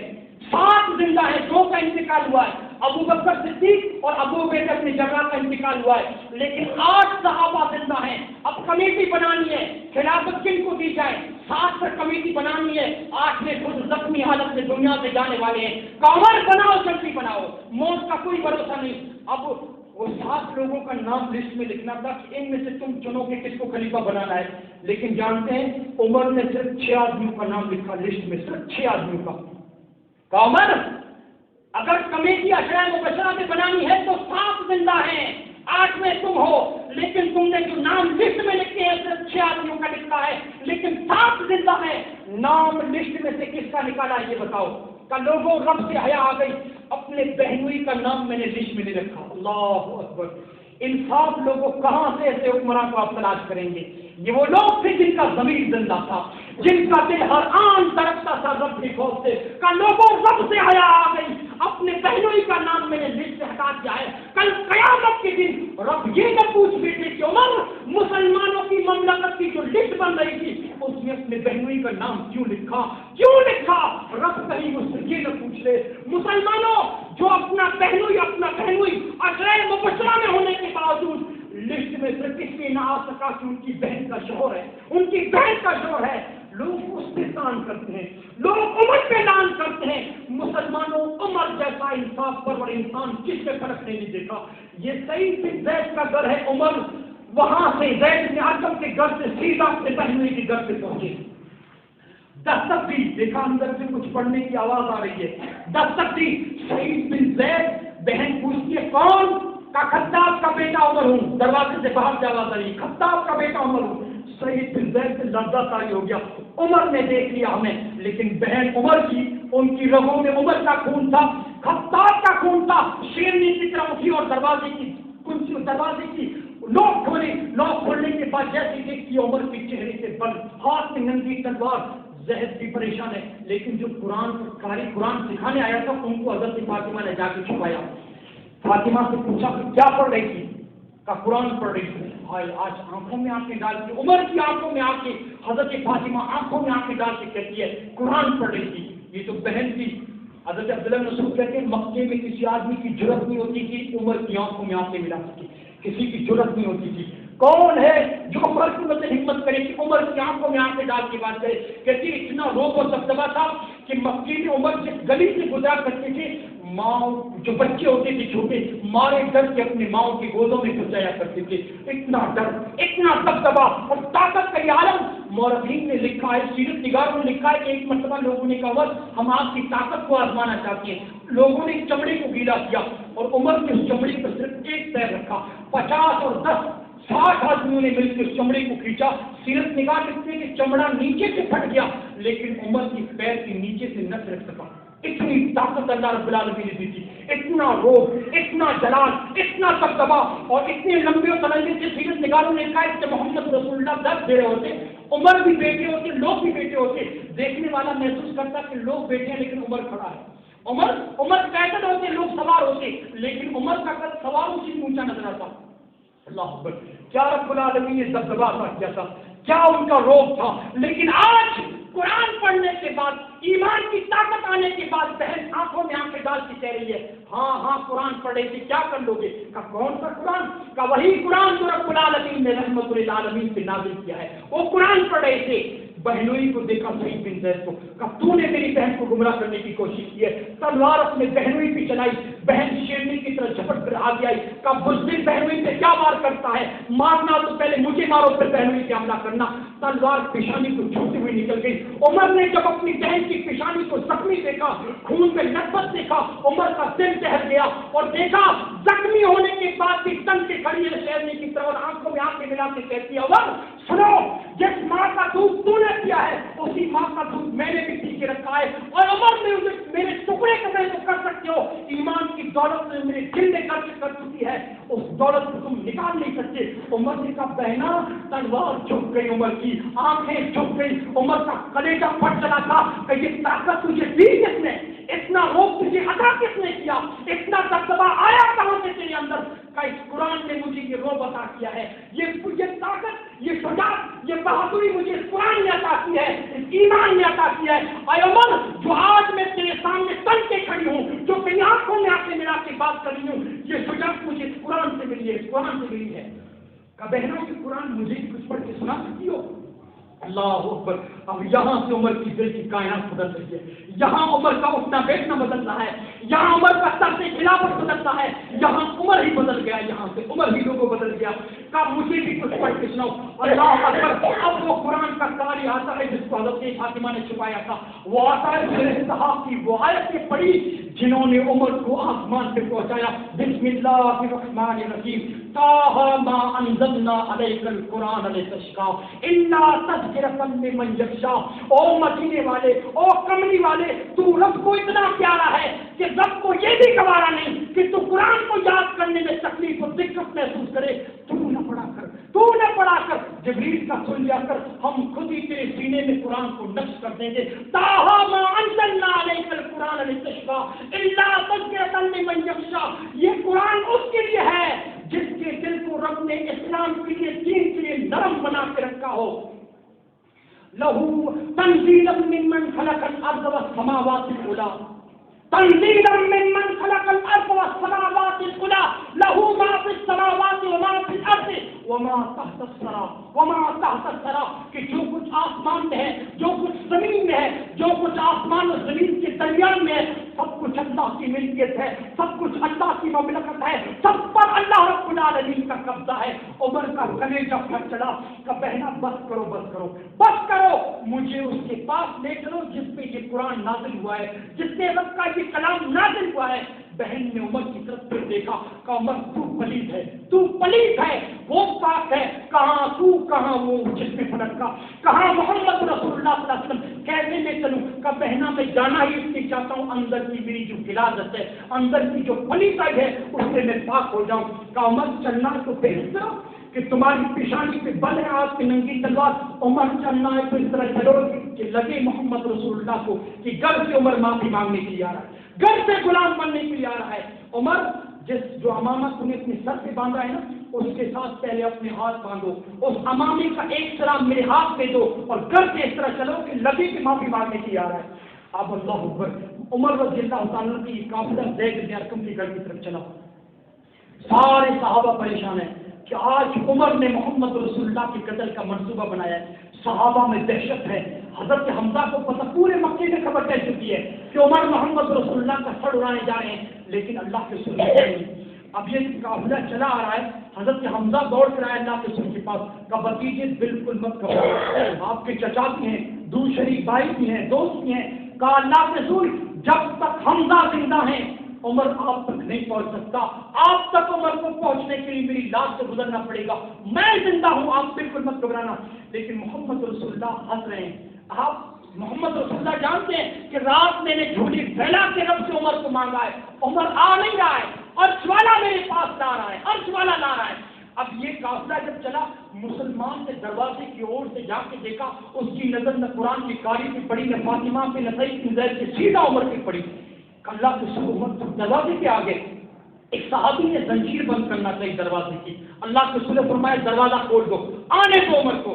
7 زندہ ہیں، 2 کا انتقال ہوا ہے، ابو بکر صدیق اور ابو عبیدہ بن جراح کا انتقال ہوا ہے، لیکن 8 صحابہ زندہ ہیں۔ اب کمیٹی بنانی ہے، خلافت کن کو دی جائے؟ 7 پر کمیٹی بنانی ہے، 8ویں خود زخمی حالت میں دنیا سے جانے والے ہیں، کامر بناؤ، جلدی بناؤ، موت کا کوئی بھروسہ نہیں۔ اب وہ 7 لوگوں کا نام لسٹ میں لکھنا تھا کہ ان میں سے تم چنو کہ کس کو خلیفہ بنانا ہے، لیکن جانتے ہیں عمر نے صرف 6 آدمیوں کا نام لکھا لسٹ میں، صرف 6 آدمیوں کا۔ عمر اگر کمیٹی عشرہ مبشرہ میں بنانی ہے تو 7 زندہ ہیں، 8ویں تم ہو، لیکن تم نے جو نام لسٹ میں لکھے ہیں صرف 6 آدمیوں کا لکھا ہے، لیکن 7 زندہ ہیں۔ نام لسٹ میں سے کس کا نکالا یہ بتاؤ؟ کہ لوگوں رب سے حیا آ گئی، اپنے بہنوئی کا نام میں نے لسٹ میں نہیں رکھا۔ اللہ اکبر! انصاف لوگوں کہاں سے ایسے حکمراں کو آپ تلاش کریں گے؟ یہ وہ لوگ تھے جن کا ضمیر زندہ تھا، جن کا دل ہر آن تڑپتا تھا رب کے خوف سے، کہ لوگوں رب سے حیا آ گئی، اپنے بہنوئی کا نام میں نے لسٹ سے ہٹا دیا ہے۔ کل قیامت کے دن رب یہ نہ پوچھ بیٹے کہ عمر مسلمانوں کی مملکت کی جو لسٹ بن رہی تھی اس میں اپنے بہنوئی کا نام کیوں لکھا؟ رب کہیں مجھ سے یہ نہ پوچھ لے مسلمانوں جو اپنا بہنوئی عشرہ مبشرہ میں ہونے کے باوجود لسٹ میں صرف اس لیے نہ آ سکا کہ ان کی بہن کا شوہر ہے، ان کی بہن کا شوہر ہے۔ لوگ اس پہ دان کرتے ہیں، لوگ عمر پہ دان کرتے ہیں، مسلمانوں عمر جیسا انصاف پرور انسان کس سے فرق نہیں دیکھا۔ یہ سعید بن زید کا گھر ہے، عمر وہاں سے زید بن ارقم کے گھر سے سیدھا اپنے بہنوئی کے گھر سے پہنچے۔ دستک دی، دیکھا اندر سے کچھ پڑھنے کی آواز آ رہی ہے، دستک دی، سعید بن زید، بہن پوچھتی ہے کون؟ کا خطاب کا بیٹا عمر ہوں، دروازے سے باہر سے آواز آئی، خطاب کا بیٹا عمر ہوں۔ سعید بن زید سے لرزہ طاری ہو گیا، عمر نے دیکھ لیا ہمیں، لیکن بہن عمر کی، ان کی رگوں میں عمر کا خون تھا، خطاب کا خون تھا۔ شیرنی کی طرح اٹھی اور دروازے کی لوک کھولنے کے بعد جیسے دیکھتی عمر کے چہرے سے بل، ہاتھ میں ننگی تلوار۔ زہد بھی پریشان ہے، لیکن جو قرآن سکھانے آیا تھا ان کو حضرت فاطمہ نے جا کے چھپایا۔ فاطمہ سے پوچھا کہ کیا پڑھ رہی تھی؟ کا قرآن پڑھ رہی تھی. آج آنکھوں میں آنکھیں ڈال کے, عمر کی آنکھوں میں آنکھیں, حضرت فاطمہ آنکھوں میں آنکھیں ڈال کے کہتی ہے قرآن پڑھ رہی تھی. یہ تو بہن تھی. حضرت عبداللہ بن مسعود کہتے ہیں مکے میں کسی آدمی کی جرأت نہیں ہوتی کہ عمر کی آنکھوں میں آنکھیں ملا سکے, کسی کی جرأت نہیں ہوتی تھی. کون ہے جو عمر کی مطلب ہمت کرے کہ عمر کی آنکھوں میں آنکھیں ڈال کے بات کرے. کہتی اتنا روب و دبدبا تھا کہ مکے میں عمر جس گلی سے گزرا کرتے تھے, ماں جو بچے ہوتے تھے چھوٹے, مارے ڈر کے اپنے ماؤں کی گودوں میں گھس جایا کرتے تھے. اتنا ڈر, اتنا دبدبا اور طاقت کا یہ عالم. مورخین نے لکھا ہے, سیرت نگاروں نے لکھا ہے کہ ایک مرتبہ لوگوں نے کہا ہم آپ کی طاقت کو آزمانا چاہتے ہیں. لوگوں نے چمڑے کو گیلا کیا اور عمر نے اس چمڑے پر صرف ایک پیر رکھا. 50 اور 10 60 آدمیوں نے مل کے اس چمڑے کو کھینچا. سیرت نگار لکھتے ہیں کہ چمڑا نیچے سے پھٹ گیا لیکن عمر کی پیر کے نیچے سے نہ رکھ سکا. اتنی طاقت اللہ رب العالمین نے دی تھی, اتنا روب, اتنا جلال, اتنا دبدبا اور اتنے لمبے اور تلنگے سے. سیرت نگاروں نے کہا کہ محمد رسول اللہ 10 بیٹے ہوتے, عمر بھی بیٹے ہوتے, لوگ بھی بیٹے ہوتے. دیکھنے والا محسوس کرتا کہ لوگ بیٹے ہیں لیکن عمر کھڑا ہے. عمر پیدل ہوتے, لوگ سوار ہوتے, لیکن عمر کا قد سواروں سے اونچا نظر آتا. اللہ اکبر, کیا رب العالمین نے دبدبا کیا تھا, کیا ان کا روب تھا. لیکن آج قرآن پڑھنے کے بعد, ایمان کی طاقت آنے کے بعد بہن آنکھوں میں آنکھیں ڈال کے کہہ رہی ہے ہاں قرآن پڑھے تھے, کیا کر لو گے. کا کون سا قرآن؟ کا وہی قرآن جو رب العالمین نے رحمت للعالمین سے نازل کیا ہے, وہ قرآن پڑھ رہے تھے. بہنوئی کو دیکھا سعید بن زید کو, کہا تو نے میری بہن کو گمراہ کرنے کی کوشش کی ہے. تلوار اپنے بہنوئی پہ چلائی, بہن شیرنی کی طرح جھپٹ کر آگے آئی. کہا بزدل بہنوئی پہ کیا وار کرتا ہے, مارنا تو پہلے مجھے مارو پھر بہنوئی پہ حملہ کرنا. تلوار پیشانی کو چھوٹی ہوئی نکل گئی. عمر نے جب اپنی بہن کی پیشانی کو زخمی دیکھا, خون پہ لطفت دیکھا, عمر کا دل ٹہل گیا اور دیکھا زخمی ہونے کے بعد بھی تن کے کھڑی ہے شیرنی کی طرح اور آنکھوں میں آنکھیں ملا کے کہتی ہے عمر سنو, جس ماں کا دودھ تو نے کیا ہے اسی ماں کا دودھ میں نے بھی پی کے رکھا ہے. اور عمر نے میرے ٹکڑے کمرے تو کر سکتے ہو, ایمان کی دولت میں میرے دل میں کر چکی ہے, اس دولت کو تم نکال نہیں سکتے. عمر نے کہا بہنا, تلوار جھک گئی عمر کی, آنکھیں جھک گئی, عمر کا کلیجہ پھٹ چلا تھا کہ یہ طاقت تجھے دی کس نے, اتنا روب تجھے عطا کس نے کیا, اتنا دبدبا آیا کہاں سے تیرے اندر. کہ اس قرآن نے مجھے یہ روب عطا کیا ہے, یہ طاقت, یہ شجاعت, یہ بہادری مجھے اس قرآن نے عطا کی ہے, اس ایمان نے عطا کیا ہے. اے عمر, جو آج میں تیرے سامنے تن کے کھڑی ہوں, جو تیری آنکھوں میں آنکھیں ملا کے بات کر رہی ہوں, یہ شجاعت مجھے اس قرآن سے ملی ہے, اس قرآن سے ملی ہے. کہ بہنوں کی قرآن مجھے بھی کچھ پڑھ کے سنا سکتی ہو. اللہ اکبر. اب یہاں سے عمر کی دل کی کائنات بدل رہی ہے, یہاں عمر کا اٹھنا بیٹھنا بدل رہا ہے, یہاں عمر کا سر سے خلافت بدل رہا ہے, یہاں عمر ہی بدل گیا, یہاں سے عمر ہی لوگوں بدل گیا. کہ مجھے بھی کچھ پڑھ کے سناؤ. اللہ اکبر. اب وہ قرآن کا قاری آتا ہے جس کو حضرت فاطمہ نے چھپایا تھا, وہ آتا ہے سورہ صحاف کی وہ آیتیں پڑھی جنہوں نے عمر کو آسمان سے پہنچایا. بسم اللہ الرحمن الرحیم. طٰ ما انزلنا علیک القرآن لتشقیٰ الا تذکرۃ لمن یخشیٰ. او مدینے والے, او کملی والے, تو رب کو اتنا پیارا ہے کہ رب کو یہ بھی گوارا نہیں کہ تو قرآن کو یاد کرنے میں تکلیف اور دقت محسوس کرے. تو نہ پڑھا کر جبریل کا سن لیا کر, ہم خود ہی تیرے سینے میں قرآن کو نقش کر دیں گے. طٰ ما انزلنا علیک القرآن لتشقیٰ الا تذکرۃ لمن یخشیٰ. یہ قرآن اس کے لیے ہے جس کے دل کو رب نے اسلام کے لیے, دین کے لیے نرم بنا کے رکھا ہو. لہو تنزیلا ممن خلق الارض والسماوات العلی, تنزیلا ممن خلق الارض والسماوات العلی, لہو ما فی السماوات وما فی الارض وما تحت الثری وما تحت الثری. کہ جو کچھ آسمان میں ہے, جو کچھ زمین میں ہے, جو کچھ آسمان اور زمین کے درمیان میں ہے, سب کچھ اللہ کی ملکیت ہے, سب کچھ اللہ کی مملکت ہے, سب پر اللہ رب العالمین کا قبضہ ہے. عمر کا کلیجہ پھٹ چلا. کہ بہنا بس کرو بس کرو بس کرو, مجھے اس کے پاس لے چلو جس پہ یہ قرآن نازل ہوا ہے, جس نے رب کا یہ کلام نازل ہوا ہے. بہن نے عمر کی طرف پھر دیکھا. کہ عمر تو پلید ہے, تو پلید ہے, وہ پاک ہے. کہاں تو, کہاں وہ جس میں فرق کا, کہاں محمد رسول اللہ صلی اللہ علیہ وسلم, کیسے میں چلوں. کا بہنا میں جانا ہی اس لیے چاہتا ہوں, اندر کی میری جو غلاظت ہے, اندر کی جو پلیت ہے اس سے میں پاک ہو جاؤں. کا عمر چلنا تو بہت طرح کہ تمہاری پیشانی پہ بل ہے آج کی ننگی تلوار. عمر چلنا ہے تو اس طرح چلو کہ لگے محمد رسول اللہ کو کہ گھر سے عمر معافی مانگنے کے لیے آ رہا ہے, گھر سے غلام بننے کے لیے آ رہا ہے. عمر جو امامہ تم نے اپنے سر پہ باندھا ہے نا، اس کے ساتھ پہلے اپنے ہاتھ باندھو، اس امامے کا ایک طرح میرے ہاتھ پہ دو اور گھر سے اس طرح چلو کہ لگے کہ معافی مانگنے کی آ رہا ہے. اب اللہ اکبر، عمر رضی اللہ تعالیٰ کی قافلہ زید بن ارقم کے گھر کی طرف چلا. سارے صحابہ پریشان ہیں کہ آج عمر نے محمد رسول اللہ کے قتل کا منصوبہ بنایا ہے. صحابہ میں دہشت ہے. حضرت حمزہ کو پتہ، پورے مکے میں خبر پھیل چکی ہے کہ عمر محمد رسول اللہ کا سر اڑانے جا رہے ہیں، لیکن اللہ کے رسول نہیں. اب یہ قافلہ چلا آ رہا ہے. حضرت حمزہ دوڑ کر آئے اللہ کے رسول کے پاس، کہا بھتیجے بالکل مت گھبراؤ، آپ کے چچا بھی ہیں، دور شریف بھائی بھی ہیں، دوست بھی ہیں. کہا اللہ کے رسول جب تک حمزہ زندہ ہیں عمر آپ تک نہیں پہنچ سکتا، آپ تک عمر کو پہنچنے کے لیے میری لاش سے گزرنا پڑے گا. میں زندہ ہوں، آپ بالکل مت گھبرانا. لیکن محمد رسول اللہ ہنس رہے ہیں. آپ محمد رسول اللہ جانتے ہیں کہ رات میں نے جھولی پھیلا کے رب سے عمر کو مانگا ہے، عمر آ نہیں رہا ہے، عرش والا میرے پاس لا رہا ہے، عرش والا لا رہا ہے. اب یہ قافلہ جب چلا، مسلمان نے دروازے کی اور سے جا کے دیکھا، اس کی نظر نہ قرآن کی قاری پہ پڑی، نہ فاطمہ پہ، نہ سعید بن زید پہ، سیدھا عمر پہ پڑی. اللہ کے رسول عمر دروازے پہ آ گئے. ایک صحابی نے زنجیر بند کرنا چاہیے دروازے کی. اللہ کے رسول نے فرمایا دروازہ کھول دو، آنے دو عمر کو،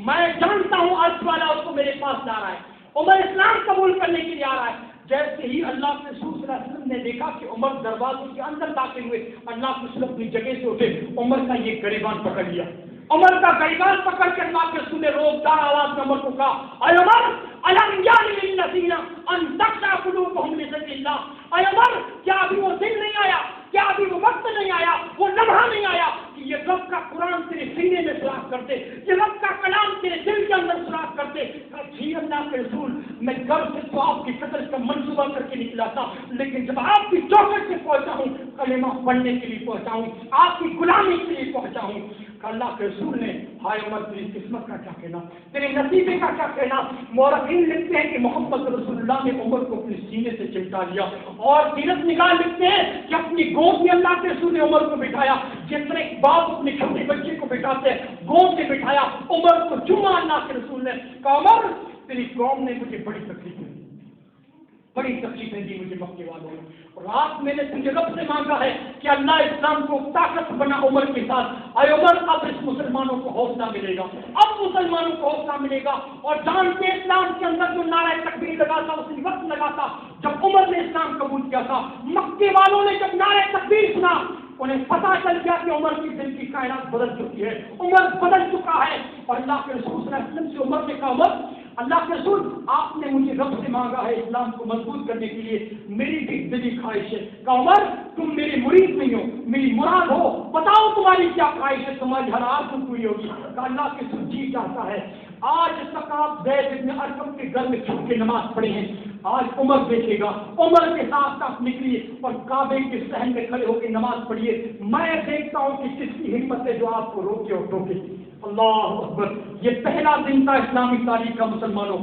میں جانتا ہوں عرش والا اس کو میرے پاس لا رہا ہے. عمر اسلام قبول کرنے کے لیے آ رہا ہے. جیسے ہی اللہ کے رسول صلی اللہ علیہ وسلم نے دیکھا کہ عمر دروازے کے اندر داخل ہوئے، اللہ کے رسول اپنی جگہ سے اٹھے، عمر کا یہ گریبان پکڑ لیا. عمر کا گریبان پکڑ کے اللہ کے رسول نے روکدار آواز میں عمر کو کہا، اے عمر الم یعن للذین ان تخشع قلوبهم لذکر اللہ. اے عمر کیا ابھی وہ دن نہیں آیا، کیا ابھی وہ وقت نہیں آیا، وہ لمحہ نہیں آیا کہ یہ رب کا قرآن تیرے سینے میں سراغ کرتے، یہ رب کا کلام تیرے دل کے اندر سراغ کرتے. جی اللہ کے رسول، میں گھر سے تو آپ کی قتل کا منصوبہ کر کے نکلا تھا، لیکن جب آپ کی چوکھٹ سے پہنچا ہوں، کلمہ پڑھنے کے لیے پہنچا ہوں، آپ کی غلامی کے لیے پہنچا ہوں. اللہ کے رسول نے، ہائے عمر تیری قسمت کا کیا کہنا، تیرے نصیبے کا کیا کہنا. مورخین لکھتے ہیں کہ محمد رسول اللہ نے عمر کو اپنے سینے سے چمٹا لیا، اور سیرت نگار لکھتے ہیں کہ اپنی گود میں اللہ کے رسول نے عمر کو بٹھایا، جس طرح ایک باپ اپنے چھوٹے بچے کو بٹھاتے ہیں، گود سے بٹھایا. عمر کو چوما اللہ کے رسول نے، کہا عمر تیری قوم نے مجھے بڑی تکلیفیں دی، بڑی تکلیفیں دی مجھے مکے والوں نے. رات میں نے تجھے رب سے مانگا ہے کہ اللہ اسلام کو طاقت بنا عمر کے ساتھ. اے عمر اب اس مسلمانوں کو حوصلہ ملے گا، اب مسلمانوں کو حوصلہ ملے گا. اور جانتے اسلام کے اندر جو نعرہ تکبیر لگا تھا اسی وقت لگا تھا جب عمر نے اسلام قبول کیا تھا. مکے والوں نے جب نعرہ تکبیر سنا، انہیں پتا چل گیا کہ عمر کی دل کی کائنات بدل چکی ہے، عمر بدل چکا ہے. اور اللہ کے رسول صلی اللہ علیہ وسلم سے عمر نے کہا، عمر اللہ کے رسول آپ نے مجھے رب سے مانگا ہے اسلام کو مضبوط کرنے کے لیے، میری بھی دلی خواہش ہے. کہا عمر تم میری مرید نہیں ہو، میری مراد ہو، بتاؤ تمہاری کیا خواہش ہے، تمہاری ہر آرزو پوری ہوگی. کہا اللہ کے رسول جی چاہتا ہے آج تک آپ زید بن ارقم کے گھر میں چھپ کے نماز پڑھے ہیں، آج عمر دیکھے گا، عمر کے ساتھ ساتھ نکلیے اور کعبے کے صحن میں کھڑے ہو کے نماز پڑھیے. میں دیکھتا ہوں کہ کس کی ہمت ہے جو آپ کو روکے اور ٹوکے. اللہ اکبر. یہ پہلا دن تھا اسلامی تاریخ کا مسلمانوں،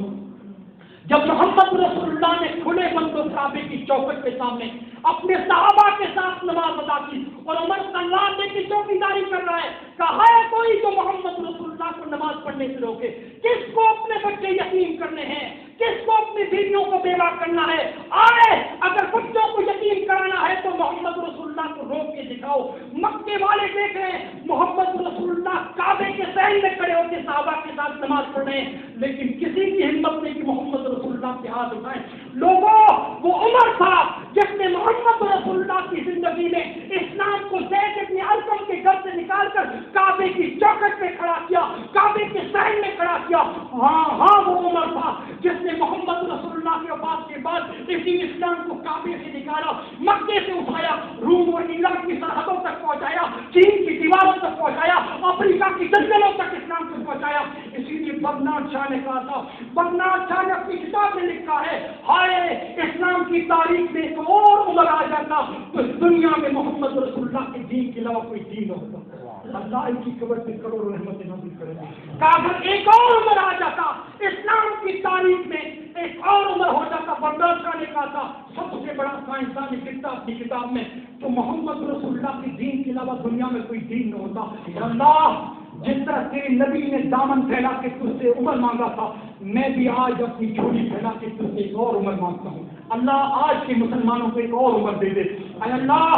جب محمد رسول اللہ نے کھلے بند و کعبے کی چوکھٹ کے سامنے اپنے صحابہ کے ساتھ نماز ادا کی. اور عمر سلام کی چوکیداری کر رہا ہے. کہا ہے کوئی جو محمد رسول اللہ کو نماز پڑھنے سے روکے؟ کس کو اپنے بچے یتیم کرنے ہیں، کس کو اپنی بیویوں کو بیوہ کرنا ہے؟ آئے اگر بچوں کو یتیم کرانا ہے تو محمد رسول اللہ کو روک کے دکھاؤ. مکے والے دیکھ رہے ہیں محمد رسول اللہ کعبے کے صحن میں کھڑے ہو کے صحابہ کے ساتھ نماز پڑھ رہے ہیں، لیکن کسی کی ہمت نہیں کہ محمد رسول اللہ کے ہاتھ اٹھائیں. لوگوں وہ عمر تھا جس نے محمد رسول اللہ کی زندگی میں اسلام کو زید بن ارقم کے گھر سے نکال کر کعبے کی چوکھٹ میں کھڑا کیا، کعبے کے صحن میں کھڑا کیا. ہاں وہ عمر تھا جس نے محمد رسول اللہ کے وفات کے بعد اسی اسلام کو کعبے سے نکالا، مکے سے اٹھایا، روم اور عراق کی سرحدوں تک پہنچایا، چین کی دیواروں تک پہنچایا، افریقہ کی جنگلوں تک اسلام کو پہنچایا. اسی لیے برنارڈ شاہ نے کہا تھا، برنارڈ شاہ نے اپنی کتاب میں لکھا ہے، ہائے اسلام کی تاریخ میں ایک اور عمر آ جاتا تو دنیا میں محمد رسول اللہ کے دین کے علاوہ کوئی دین نہ ہوتا. اللہ ان کی قبر پہ کروڑوں رحمت نازل کرے. اگر ایک اور عمر آ جاتا اسلام کی تاریخ میں، ایک اور عمر ہو جاتا. برنارڈ شاہ نے کہا تھا سب سے بڑا سائنسدان لکھتا اپنی کتاب میں تو محمد رسول اللہ کے دین کے علاوہ دنیا میں کوئی دین نہ ہوتا. اللہ جس طرح تیرے نبی نے دامن پھیلا کے تجھ سے عمر مانگا تھا، میں بھی آج اپنی جھولی پھیلا کے تجھ سے ایک اور عمر مانگتا ہوں. اللہ آج کے مسلمانوں کو ایک اور عمر دے دے. اے اللہ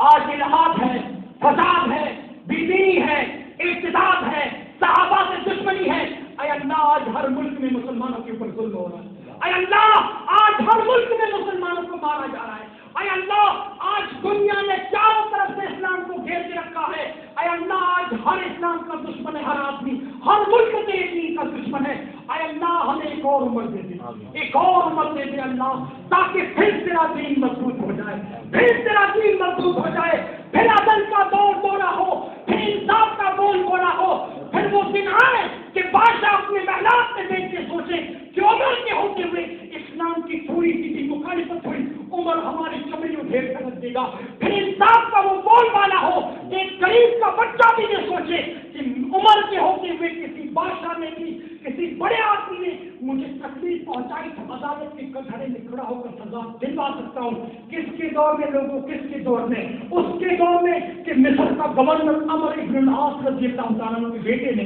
آج الحاد ہے، فساد ہے، بیدینی ہے، ارتداد ہے، صحابہ سے دشمنی ہے. اے اللہ آج ہر ملک میں مسلمانوں کے اوپر ظلم ہو رہا ہے. اے اللہ آج ہر ملک میں مسلمانوں کو مارا جا رہا ہے. اے اللہ آج دنیا نے چاروں طرف سے اسلام کو گھیر کے رکھا ہے. اے اللہ آج ہر اسلام کا دشمن ہے، ہر آدمی، ہر ملک تیرے دین کا دشمن ہے. اے اللہ ہمیں ایک اور عمر دے دے، ایک اور عمر دے دے اللہ، تاکہ پھر تیرا دین مضبوط ہو جائے، پھر تیرا دین مضبوط ہو جائے، پھر عدل کا دور بولا ہو، پھر انصاف کا بول بولا ہو. پھر وہ دن آئے کہ بادشاہ اپنے محلات میں بیٹھ کے سوچے کہ عمر کے ہوتے ہوئے اسلام کی تھوڑی سی مخالفت ہوئی، عمر ہماری چمڑی ادھیڑ کر رکھ دے گا. پھر انصاف کا وہ بول والا ہو کہ ایک غریب کا بچہ بھی یہ سوچے کہ عمر کے ہوتے ہوئے کسی بادشاہ نے بھی، کسی بڑے آدمی نے مجھے تکلیف پہنچائی تو عدالت کے کٹہرے میں کھڑا ہو کر سزا دلوا سکتا ہوں. کس کے دور میں لوگوں، کس کے دور میں؟ اس کے دور میں کہ مصر کا گورنر عمر ابن العاص رضی اللہ تعالیٰ کے بیٹے نے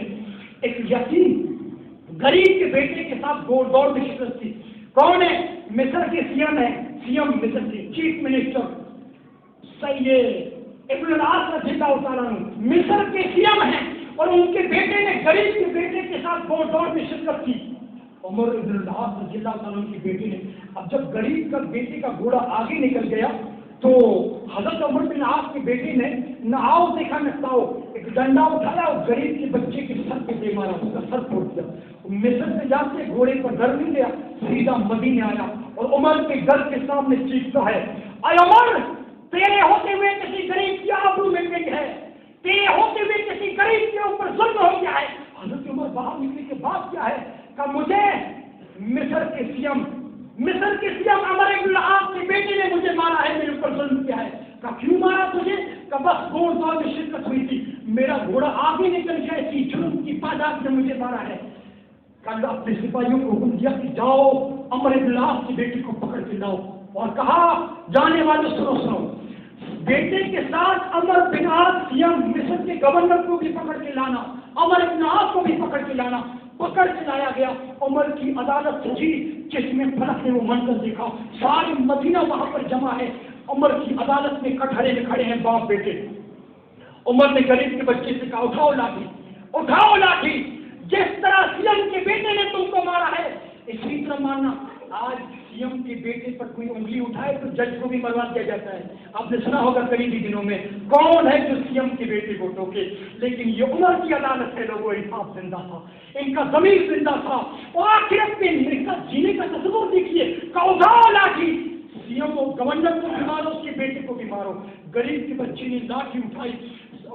ایک یتیم غریب کے بیٹے کے ساتھ دوڑ میں شکست کی. کون ہے؟ مصر کے سی ایم مصر کے چیف منسٹر سید ابن العاص رضی اللہ تعالیٰ مصر کے سی ایم ہیں، اور ان کے بیٹے نے غریب کے بیٹے کے ساتھ دوڑ میں شرکت کی. عمر ابن العاص رضی اللہ تعالیٰ کے بیٹے نے، اب جب غریب کا بیٹے کا گھوڑا آگے نکل گیا تو حضرت عمر بن العاص کے بیٹے نے نہ آؤ دیکھا نہ تاؤ، ایک ڈنڈا اٹھایا اور غریب کے بچے کے سر پہ دے مارا، اس کا سر پھوڑ دیا. مصر سے جا کے گھوڑے پر ڈر نہیں لیا، سیدھا مدینے آیا اور عمر کے گھر کے سامنے چیختا ہے، اے عمر تیرے ہوتے ہوئے کسی غریب کی آبرو میں گئی ہے، تیرے ہوتے ہوئے کسی غریب کے اوپر ظلم ہو گیا ہے. حضرت عمر باہر نکلنے کے بعد کیا ہے کہ مجھے مصر کے سی ایم عمر ابن العاص کے بیٹے نے مجھے مارا ہے، میرے اوپر ظلم کیا ہے. کہ کیوں مارا تجھے؟ کہ بس دوڑ میں شرکت ہوئی تھی، میرا گھوڑا آگے نکل گیا، اسی جرم کی پاداش نے مجھے مارا ہے. کل اپنے سپاہیوں کو حکم دیا کہ جاؤ عمر ابن العاص کی بیٹی کو پکڑ کے لاؤ، اور کہا جانے والے سنو بیٹے کے ساتھ عمر بن العاص سی ایم مصر کے گورنر کو بھی پکڑ کے لانا، عمر ابن العاص کو بھی پکڑ کے لانا. پکڑ کے لایا گیا. عمر کی عدالت سجی، جس میں فلک نے وہ منظر دیکھا، ساری مدینہ وہاں پر جمع ہے. عمر کی عدالت میں کٹہرے میں کھڑے ہیں باپ بیٹے. عمر نے غریب کے بچے سے کہا اٹھاؤ لاٹھی، جس طرح سی ایم کے بیٹے نے تم کو مارا ہے اسی طرح مارنا. آج سی ایم کے بیٹے پر کوئی انگلی اٹھائے تو جج کو بھی مروا دیا جاتا ہے. آپ نے سنا ہوگا قریبی دنوں میں کون ہے جو سی ایم کے بیٹے کو ٹوکے. لیکن یہ عمر کی عدالت ہے، لوگوں انصاف زندہ تھا، ان کا ضمیر زندہ تھا. اور آخرت میں ان کا جینے کا تصور دیکھیے، اٹھاؤ لاٹھی، سی ایم کو گورنر کو بھی مارو، اس کے بیٹے کو بھی مارو. غریب کے بچے نے لاٹھی اٹھائی.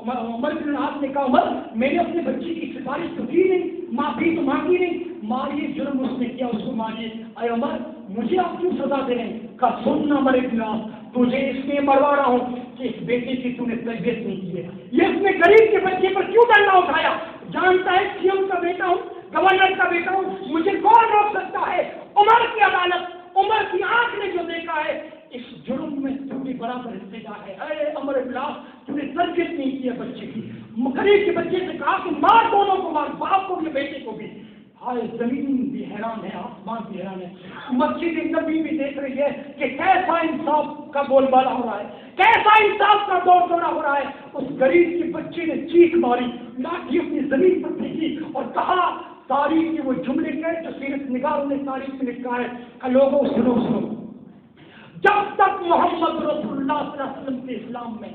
عمر بن العاص نے کہا عمر میں نے اپنے بچے کی سفارش تو کی نہیں، معافی تو مانگی نہیں، ماریے، جرم اس نے کیا اس کو ماریے. اے عمر مجھے آپ کیوں سزا دے رہے ہیں؟ کہا سننا عمر بن العاص، تجھے اس لیے مروا رہا ہوں کہ اس بیٹے کی تو نے تربیت نہیں کی ہے. یہ اس نے غریب کے بچے پر کیوں ڈنڈا اٹھایا؟ جانتا ہے سی ایم کا بیٹا ہوں، گورنر کا بیٹا ہوں، مجھے کون روک سکتا ہے؟ عمر کی عدالت، عمر کی آنکھ نے جو دیکھا ہے اس جرم میں تو بھی برابر حصے دار ہے. اے عمر بن العاص تو نے تربیت نہیں کی ہے بچے کی. غریب کے بچے سے کہا کہ مار دونوں کو مار، باپ کو بھی بیٹے کو بھی. ہائے زمین بھی حیران ہے، آسمان بھی حیران ہے. مسجد نبی بھی دیکھ رہی ہے کہ کیسا انصاف کا بول بالا ہو رہا ہے، کیسا انصاف کا دور دورہ ہو رہا ہے. اس غریب کے بچے نے چیخ ماری، لاٹھی اپنی زمین پر پھینکی اور کہا تاریخ کے وہ جملے کہے جو سیرت نگاروں نے تاریخ میں لکھا ہے کہ لوگوں سنو جب تک محمد رسول اللہ صلی اللہ علیہ وسلم کے اسلام میں،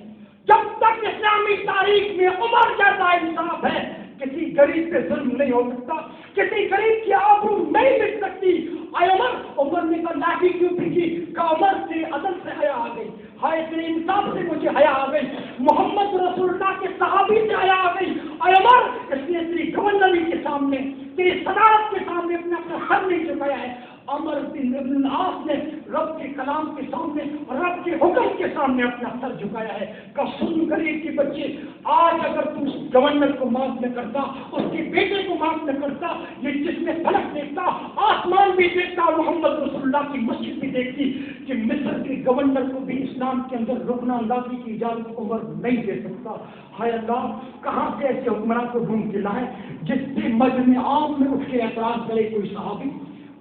جب تک اسلامی تاریخ میں عمر جیسا انصاف ہے، کسی غریب پہ ظلم نہیں ہو سکتا، کسی غریب کی آبرو نہیں مٹ سکتی. اے عمر نے کہا لاٹھی کیوں پھینکی؟ کہ عمر سے عدل سے حیا آ گئی، ہائے تیرے انصاف سے مجھے حیا آ گئی، محمد رسول اللہ کے صحابی سے حیا آ گئی. اے عمر اس نے تیری گورنری کے سامنے، تیری صدارت کے سامنے اپنا سر نہیں جھکایا ہے. عمر بن العاص نے رب کے کلام کے سامنے، رب کے حکم کے سامنے اپنا سر جھکایا ہے. کہ سن غریب کے بچے، آج اگر تم اس گورنر کو معاف نہ کرتا، اس کے بیٹے کو معاف نہ کرتا، یہ جس میں فلک دیکھتا، آسمان بھی دیکھتا، محمد رسول اللہ کی مسجد بھی دیکھتی کہ مصر کے گورنر کو بھی اسلام کے اندر رکنا لانے کی اجازت عمر نہیں دے سکتا. ہائے اللہ کہاں سے ایسے حکمران کو ڈھونڈ کے لائے جس سے مجمع عام میں اٹھ کے اعتراض کرے کوئی صحابی.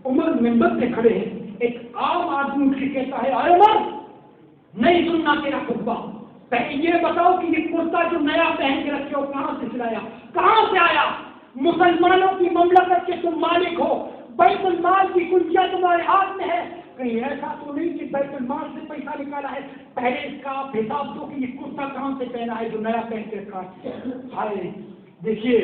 عمر منبر پہ کھڑے ہیں، ایک عام آدمی اٹھ کے کہتا ہے اے عمر نہیں سننا تیرا خطبہ، یہ بتاؤ کہ یہ کرتا جو نیا پہن کے رکھے ہو کہاں سے سلایا، کہاں سے آیا؟ مسلمانوں کی مملکت کے تم مالک ہو، بیت المال کی کنجیاں تمہارے ہاتھ میں ہے، کہیں ایسا تو نہیں کہ بیت المال سے پیسہ نکالا ہے؟ پہلے اس کا آپ حساب دو کہ یہ کرتا کہاں سے پہنا ہے جو نیا پہن کے رکھا ہے۔ ہائے دیکھیے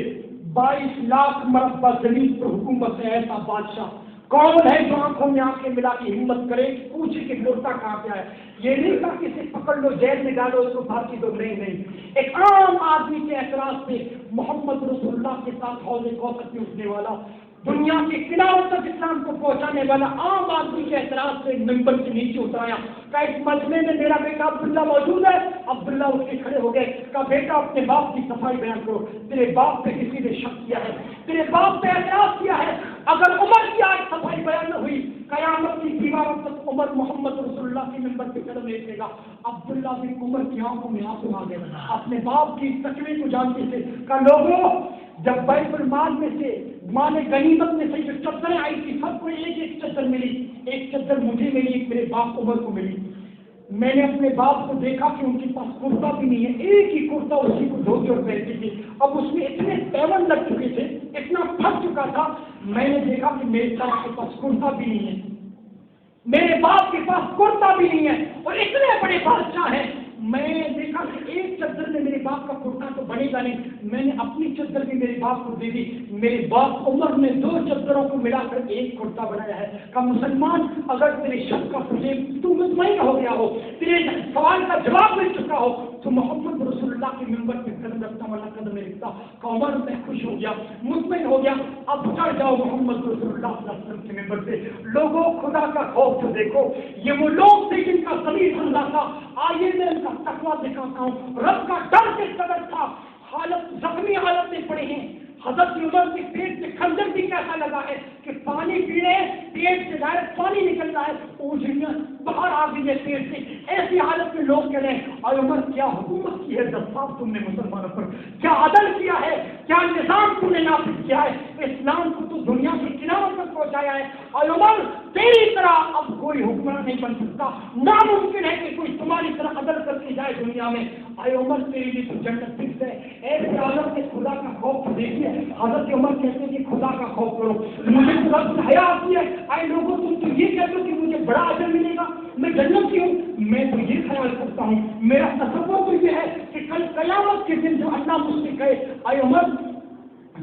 22 لاکھ مربع زمین پر حکومت ہے، ایسا بادشاہ کون ہے جو آنکھوں میں آنکھیں ملا کے ہمت کرے کہ پوچھے کہ کرتا کہاں پہ ہے؟ یہ نہیں کہا کہ اسے پکڑ لو جیل میں ڈالو اس کو پھانسی دو، نہیں، ایک عام آدمی کے اعتراض سے محمد رسول اللہ کے ساتھ حوض کوثر میں اٹھنے والا، دنیا کے کناروں تک اسلام کو پہنچانے والا عام آدمی کے اعتراض سے ممبر سے نیچے اترایا کہ اس مجمع میں میرا بیٹا عبداللہ موجود ہے۔ عبداللہ اٹھ کے کھڑے ہو گئے، کہا بیٹا اپنے باپ کی صفائی بیان کرو، تیرے باپ پہ کسی نے شک کیا ہے، تیرے باپ پہ اعتراض کیا ہے، اگر عمر کی آج صفائی بیان نہ ہوئی قیامت کی دیواروں تک عمر محمد رسول اللہ کے ممبر پہ قدم رکھے گا۔ عبداللہ بن عمر کی آنکھوں میں آنسو آ گئے، اپنے باپ کی تکلیف کو جانتے تھے، کہا لوگوں جب بیت المال میں سے مال غنیمت میں سے جو چادریں آئی تھی سب کو ایک چادر ملی، ایک چادر مجھے ملی، ایک میرے باپ عمر کو ملی۔ میں نے اپنے باپ کو دیکھا کہ ان کے پاس کرتا بھی نہیں ہے، ایک ہی کرتا اسی کو دھو کے پہنتے تھے، اب اس میں اتنے پیون لگ چکے تھے، اتنا پھٹ چکا تھا، میں نے دیکھا کہ میرے باپ کے پاس کرتا بھی نہیں ہے، میرے باپ کے پاس کرتا بھی نہیں ہے، اور اتنے بڑے بادشاہ ہیں۔ میں نے دیکھا کہ ایک چادر میں میرے باپ کا کرتا تو بنے گا نہیں، میں نے اپنی چادر بھی میرے باپ کو دے دی، میرے باپ عمر نے 2 چادروں کو ملا کر ایک کرتا بنایا ہے۔ کہ مسلمان اگر تیرے شک کا تجھے تو مطمئن ہو گیا ہو، تیرے سوال کا جواب مل چکا ہو تو محمد رسول اللہ کے ممبر پہ قدم رکھتا والا قدم میں رکھتا کہ عمر میں خوش ہو گیا، مطمئن ہو گیا، اب چڑھ جاؤ محمد رسول اللہ صلی اللہ علیہ وسلم کے ممبر پہ۔ لوگوں خدا کا خوف جو دیکھو، یہ وہ لوگ تھے جن کا ضمیر ٹھنڈا تھا، آئیے میں ان کا تقویٰ دکھاتا ہوں، رب کا ڈر کس قدر تھا، حالت زخمی حالت میں پڑے ہیں۔ حضرت عمر کے پیٹ سے خنجر بھی کیسا لگا ہے کہ پانی پی رہے پیٹ سے ڈائریکٹ پانی نکل رہا ہے، اونجھلیاں باہر آ گئی ہے پیٹ سے، ایسی حالت میں لوگ کہہ رہے ہیں اور عمر کیا حکومت کی ہے 10 سال تم نے مسلمانوں پر، کیا عدل کیا ہے، کیا نظام تم نے نافذ کیا ہے، اسلام کو تو دنیا کے کناروں تک پہنچایا ہے، اور عمر تیری طرح اب کوئی حکمران نہیں بن سکتا، ناممکن ہے کہ کوئی تمہاری طرح عدل کر کے جائے دنیا میں، اے عمر تیری لیے تو جنت فکس ہے۔ ایسے عالم میں خدا کا خوف دیکھیے، حضرت عمر کہتے ہیں کہ خدا کا خوف کرو، مجھے رب سے حیا آتی ہے، اے لوگوں تم تو یہ کہتے ہو کہ مجھے بڑا اجر ملے گا، میں جنت کی ہوں، میں تو یہ خیال کرتا ہوں، میرا تصور تو یہ ہے کہ کل قیامت کے دن جو اللہ مجھ سے کہے اے عمر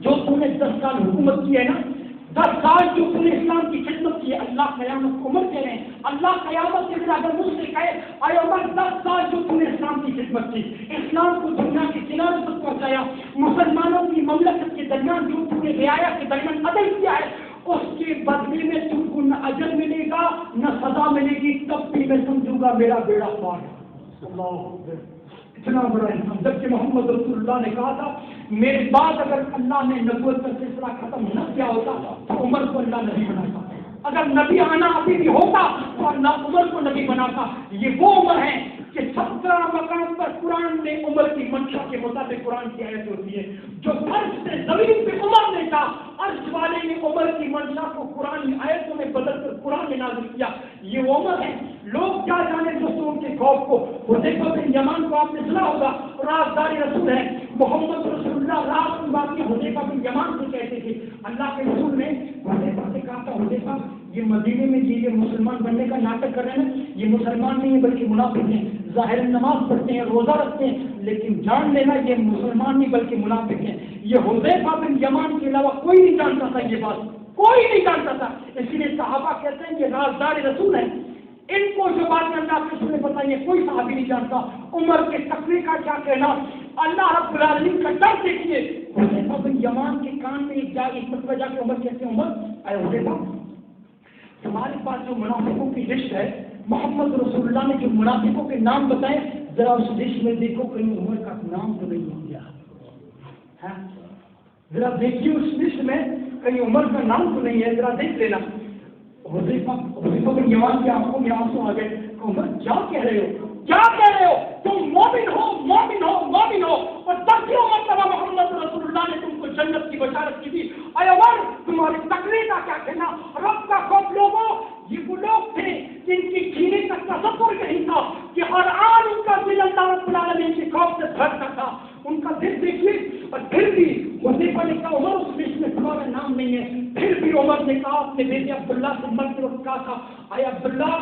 جو تم نے 10 سال حکومت کی ہے نا، 10 سال جو تم نے اسلام کی خدمت کی ہے، اللہ قیامت عمر کہہ رہے ہیں، اللہ قیامت کے دن اگر مجھ سے کہے اے عمر 10 سال جو تم نے اسلام کی خدمت کی، اسلام کو دنیا کے کنارے تک پہنچایا، مسلمانوں کی مملکت کے درمیان جو تم نے رعایا کے درمیان عدل کیا ہے، اس کے بدلے میں تم کو نہ اجر ملے گا نہ سزا ملے گی، تب بھی میں سمجھوں گا میرا بیڑا پار ہے۔ اللہ اکبر، اتنا بڑا انسان، جبکہ محمد رسول اللہ نے کہا تھا میرے بعد اگر اللہ نے نبوت کا سلسلہ ختم نہ کیا ہوتا تو عمر کو اللہ نبی بناتا، اگر نبی آنا ابھی بھی ہوتا تو اللہ عمر کو نبی بناتا۔ یہ وہ عمر ہے کہ 17 مقام پر قرآن نے عمر کی منشا کے مطابق قرآن کی آیت ہوتی ہے، جو فرض سے زمین پہ عمر نے تھا، عرش والے نے عمر کی منشا کو قرآن کی آیتوں میں بدل کر قرآن میں نازل کیا، یہ وہ عمر ہے۔ لوگ کیا جانے دوستوں کے خوف کو، حذیفہ بن یمان کو آپ نے سنا ہوگا، رازدار رسول ہے، محمد رسول اللہ رات کی بات حذیفہ بن یمان سے کہتے تھے، اللہ کے رسول نے حذیفہ سے کہا تھا حذیفہ یہ مدینے میں یہ مسلمان بننے کا ناٹک کر رہے ہیں، یہ مسلمان نہیں ہے بلکہ منافق ہیں، ظاہر نماز پڑھتے ہیں روزہ رکھتے ہیں لیکن جان لینا یہ مسلمان نہیں بلکہ منافق ہیں۔ یہ حذیفہ بن یمان کے علاوہ کوئی نہیں جانتا تھا، یہ بات کوئی نہیں جانتا تھا، اس لیے صحابہ کہتے ہیں کہ رازدار رسول ہے، ان کو جو باتیں اللہ کے رسول نے بتائی ہیں کوئی صحابی نہیں جانتا۔ عمر کے تقوی کا کیا کہنا، اللہ رب العالمین کا ڈر دیکھیے، حذیفہ بن یمان کے کان میں ایک مرتبہ جا کے عمر کہتے ہیں عمر اے حذیفہ تمہارے پاس جو منافقوں کی لسٹ ہے، محمد رسول اللہ نے جو منافقوں کے نام بتائے ذرا اس لسٹ میں دیکھو کہیں عمر کا نام تو نہیں ہو گیا، ذرا دیکھیے اس لسٹ میں کہیں عمر کا نام تو نہیں ہے، ذرا دیکھ لینا۔ حذیفہ بن یمان کی آنکھوں میں آنسو آ گئے، عمر کیا کہہ رہے ہو، کیا کہہ رہے ہو، تم مومن ہو مومن ہو مومن ہو، اور 10 مرتبہ محمد رسول اللہ نے تم کو جنت کی بشارت کی تھی، اے عمر تمہاری تقریر کا کیا کہنا، رب کا خوف لوگوں، یہ وہ لوگ تھے جن کی جینے کا تصور نہیں تھا کہ ہر آن ان کا دل اللہ رب العالمین نہیں ہے. پھر بھی عمر نے کہا اپنے بیٹے عبداللہ سے مرتے وقت کہا تھا اے عبداللہ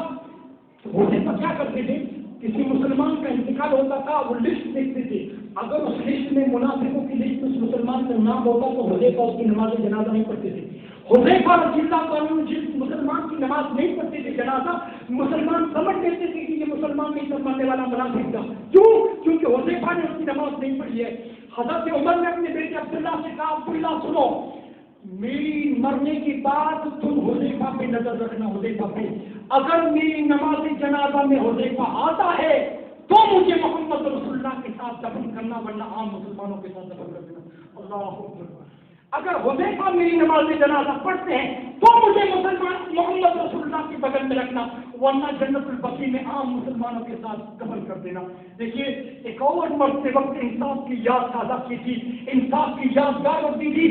حذیفہ کیا کرتے تھے کسی مسلمان کا انتقال ہوتا تھا وہ لسٹ دیکھتے تھے اگر اس لسٹ میں منافقوں کی لسٹ اس مسلمان کا نام ہوتا تو حذیفہ اس کی نماز جنازہ نہیں پڑھتے تھے. حذیفہ رضی اللہ عنہ جس مسلمان کی نماز نہیں پڑھتے تھے جنازہ مسلمان سمجھ لیتے تھے کہ یہ مسلمان نہیں مرنے والا منافق تھا. کیوں؟ کیونکہ حذیفہ نے اس کی نماز نہیں پڑھی ہے. حضرت عمر نے اپنے بیٹے عبداللہ سے کہا عبداللہ سنو میری مرنے کے بعد تم حذیفہ پہ نظر رکھنا. حذیفہ پہ اگر میری نماز جنازہ میں حذیفہ آتا ہے تو مجھے محمد رسول اللہ کے ساتھ دفن کرنا ورنہ عام مسلمانوں کے ساتھ دفن کر دینا. اللہ اکبر. اگر حذیفہ میری نماز جنازہ پڑھتے ہیں تو مجھے مسلمان محمد رسول اللہ کے بغل میں رکھنا ورنہ جنت البقیع میں عام مسلمانوں کے ساتھ دفن کر دینا. دیکھیے ایک اور مرتے وقت انصاف کی یاد تازہ کی تھی, انصاف کی یاد گاہ ہوتی تھی.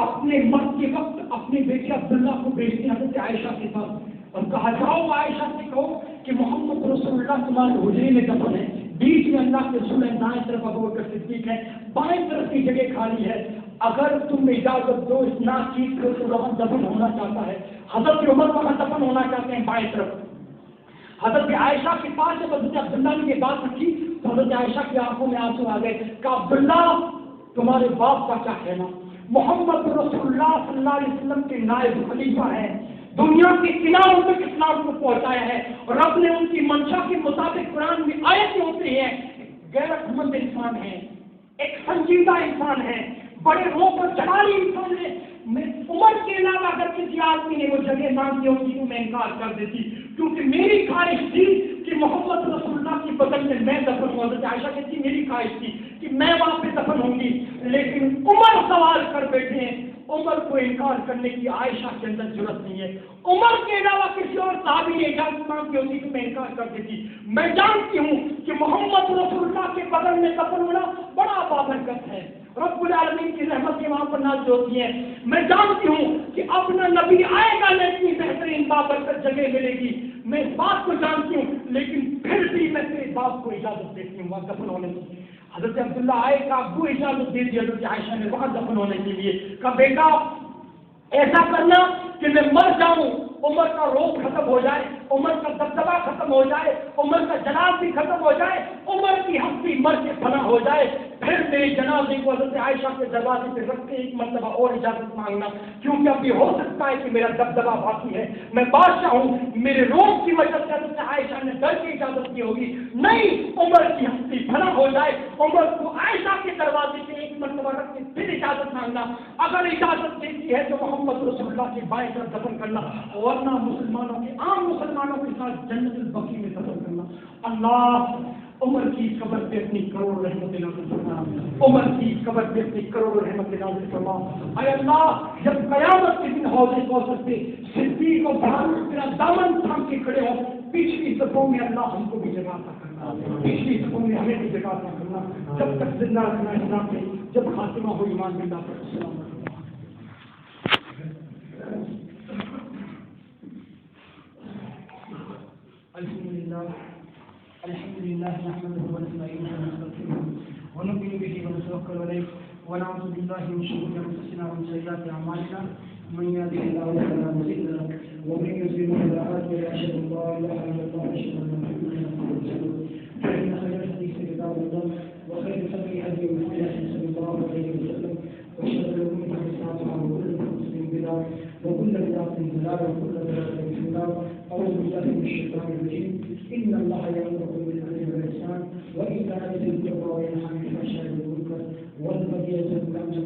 اپنے مرد کے وقت اپنے بیٹے عبداللہ کو بھیجتے حضرت عائشہ کے پاس اور کہا جاؤ عائشہ سے کہو کہ محمد رسول اللہ تمہارے حجرے میں دفن ہے. بیچ میں اللہ کے رسول ہے, دائیں طرف ابوبکر صدیق ہے, بائیں طرف کی جگہ خالی ہے. اگر تم اجازت دو اس ناچیز کو تو وہاں دفن ہونا چاہتا ہے. حضرت عمر وہاں دفن ہونا چاہتے ہیں بائیں طرف. حضرت عائشہ کے پاس جب حضرت عبداللہ نے یہ بات رکھی تو حضرت عائشہ کی آنکھوں میں آنسو آ گئے. کہا عبداللہ تمہارے باپ کا کیا کہنا, محمد رسول اللہ صلی اللہ علیہ وسلم کے نائب خلیفہ ہیں, دنیا کے کناروں تک اسلام کو پہنچایا ہے اور رب نے ان کی منشا کے مطابق قرآن میں آیتیں ہوتی ہیں. غیرت مند انسان ہے, ایک سنجیدہ انسان ہے, بڑے روح پر جلالی انسان ہے. میں عمر کے علاوہ اگر کسی آدمی نے وہ جگہ مانگی ہوتی تو میں انکار کر دیتی کیونکہ میری خواہش تھی کہ محمد رسول اللہ کی بغل میں دفن ہوں. حضرت عائشہ کہتی میری خواہش تھی کہ میں وہاں پہ دفن ہوں گی لیکن عمر سوال کر بیٹھے ہیں. عمر کو انکار کرنے کی عائشہ کے اندر ضرورت نہیں ہے. عمر کے علاوہ کسی اور صحابی نے اجازت مانگی ہوتی تو میں انکار کر دیتی. میں جانتی ہوں کہ محمد رسول اللہ کے بغل میں دفن ہونا بڑا بابرکت ہے, رب العالمین کی رحمت کے وہاں پر نازل ہوتی ہے. میں جانتی ہوں کہ اپنا نبی آئے گا لیکن بہترین بابرکت جگہ ملے گی. میں اس بات کو جانتی ہوں لیکن پھر بھی میں تیرے باپ کو اجازت دیتی ہوں وہاں دفن ہونے کی. حضرت عبداللہ آئے کا ابو اجازت دے دی حضرت عائشہ نے وہاں دفن ہونے کے لیے. کہا بیٹا ایسا کرنا کہ میں مر جاؤں, عمر کا روگ ختم ہو جائے, عمر کا دبدبہ ختم ہو جائے, عمر کا جناب بھی ختم ہو جائے, عمر کی ہستی مر کے فنا ہو جائے, پھر میرے جنازے کو حضرت عائشہ کے دروازے پہ رکھ کے ایک مرتبہ اور اجازت مانگنا کیونکہ اب یہ ہو سکتا ہے کہ میرا دبدبہ باقی ہے, میں بادشاہ ہوں, میرے روگ کی وجہ سے حضرت عائشہ نے ڈر کی اجازت دی ہوگی. نہیں, عمر کی ہستی فنا ہو جائے, عمر کو عائشہ کے دروازے پہ ایک مرتبہ رکھ کے پھر اجازت مانگنا. اگر اجازت دیتی ہے تو محمد رسول اللہ کے بائیں طرف دفن کرنا ورنہ مسلمانوں کے عام مسلمانوں کے ساتھ جنت البقیع میں دفن کرنا. اللہ عمر کی قبر پہ اپنی کروڑ رحمت نازل فرما, عمر کی قبر پہ اپنی کروڑ رحمت نازل فرما. اے اللہ جب قیامت کے دن حوض کوثر پہ صدیق اور بہادر تیرا دامن تھام کے کھڑے ہو, پچھلی صفوں میں اللہ ہم کو بھی جگہ عطا کرنا, پچھلی صفوں میں ہمیں بھی جگہ عطا کرنا. جب تک زندہ رکھنا اسلام پہ, جب خاتمہ ہو ایمان باللہ پر. السلام علیکم. الحمد لله نحمده ونستعينه ونستغفره ونؤمن به ونتوكل عليه ونعوذ بالله من شرور انفسنا ومن سيئات اعمالنا من يهده الله فلا مضل له ومن يضلل فلا هادي له. اشهد ان لا اله الا الله واشهد ان محمدا رسول الله. فان خير الحديث كتاب الله وخير الهدي هدي محمد صلى الله عليه وسلم وشر الامور محدثاتها وكل محدثه بدعه وكل بدعه ضلاله وكل ضلاله في النار. اعوذ بالله من الشيطان الرجيم. ان الله يامركم بالعدل والاحسان وايتاء ذي القربى وينهى عن الفحشاء والمنكر والبغي يعظكم لعلكم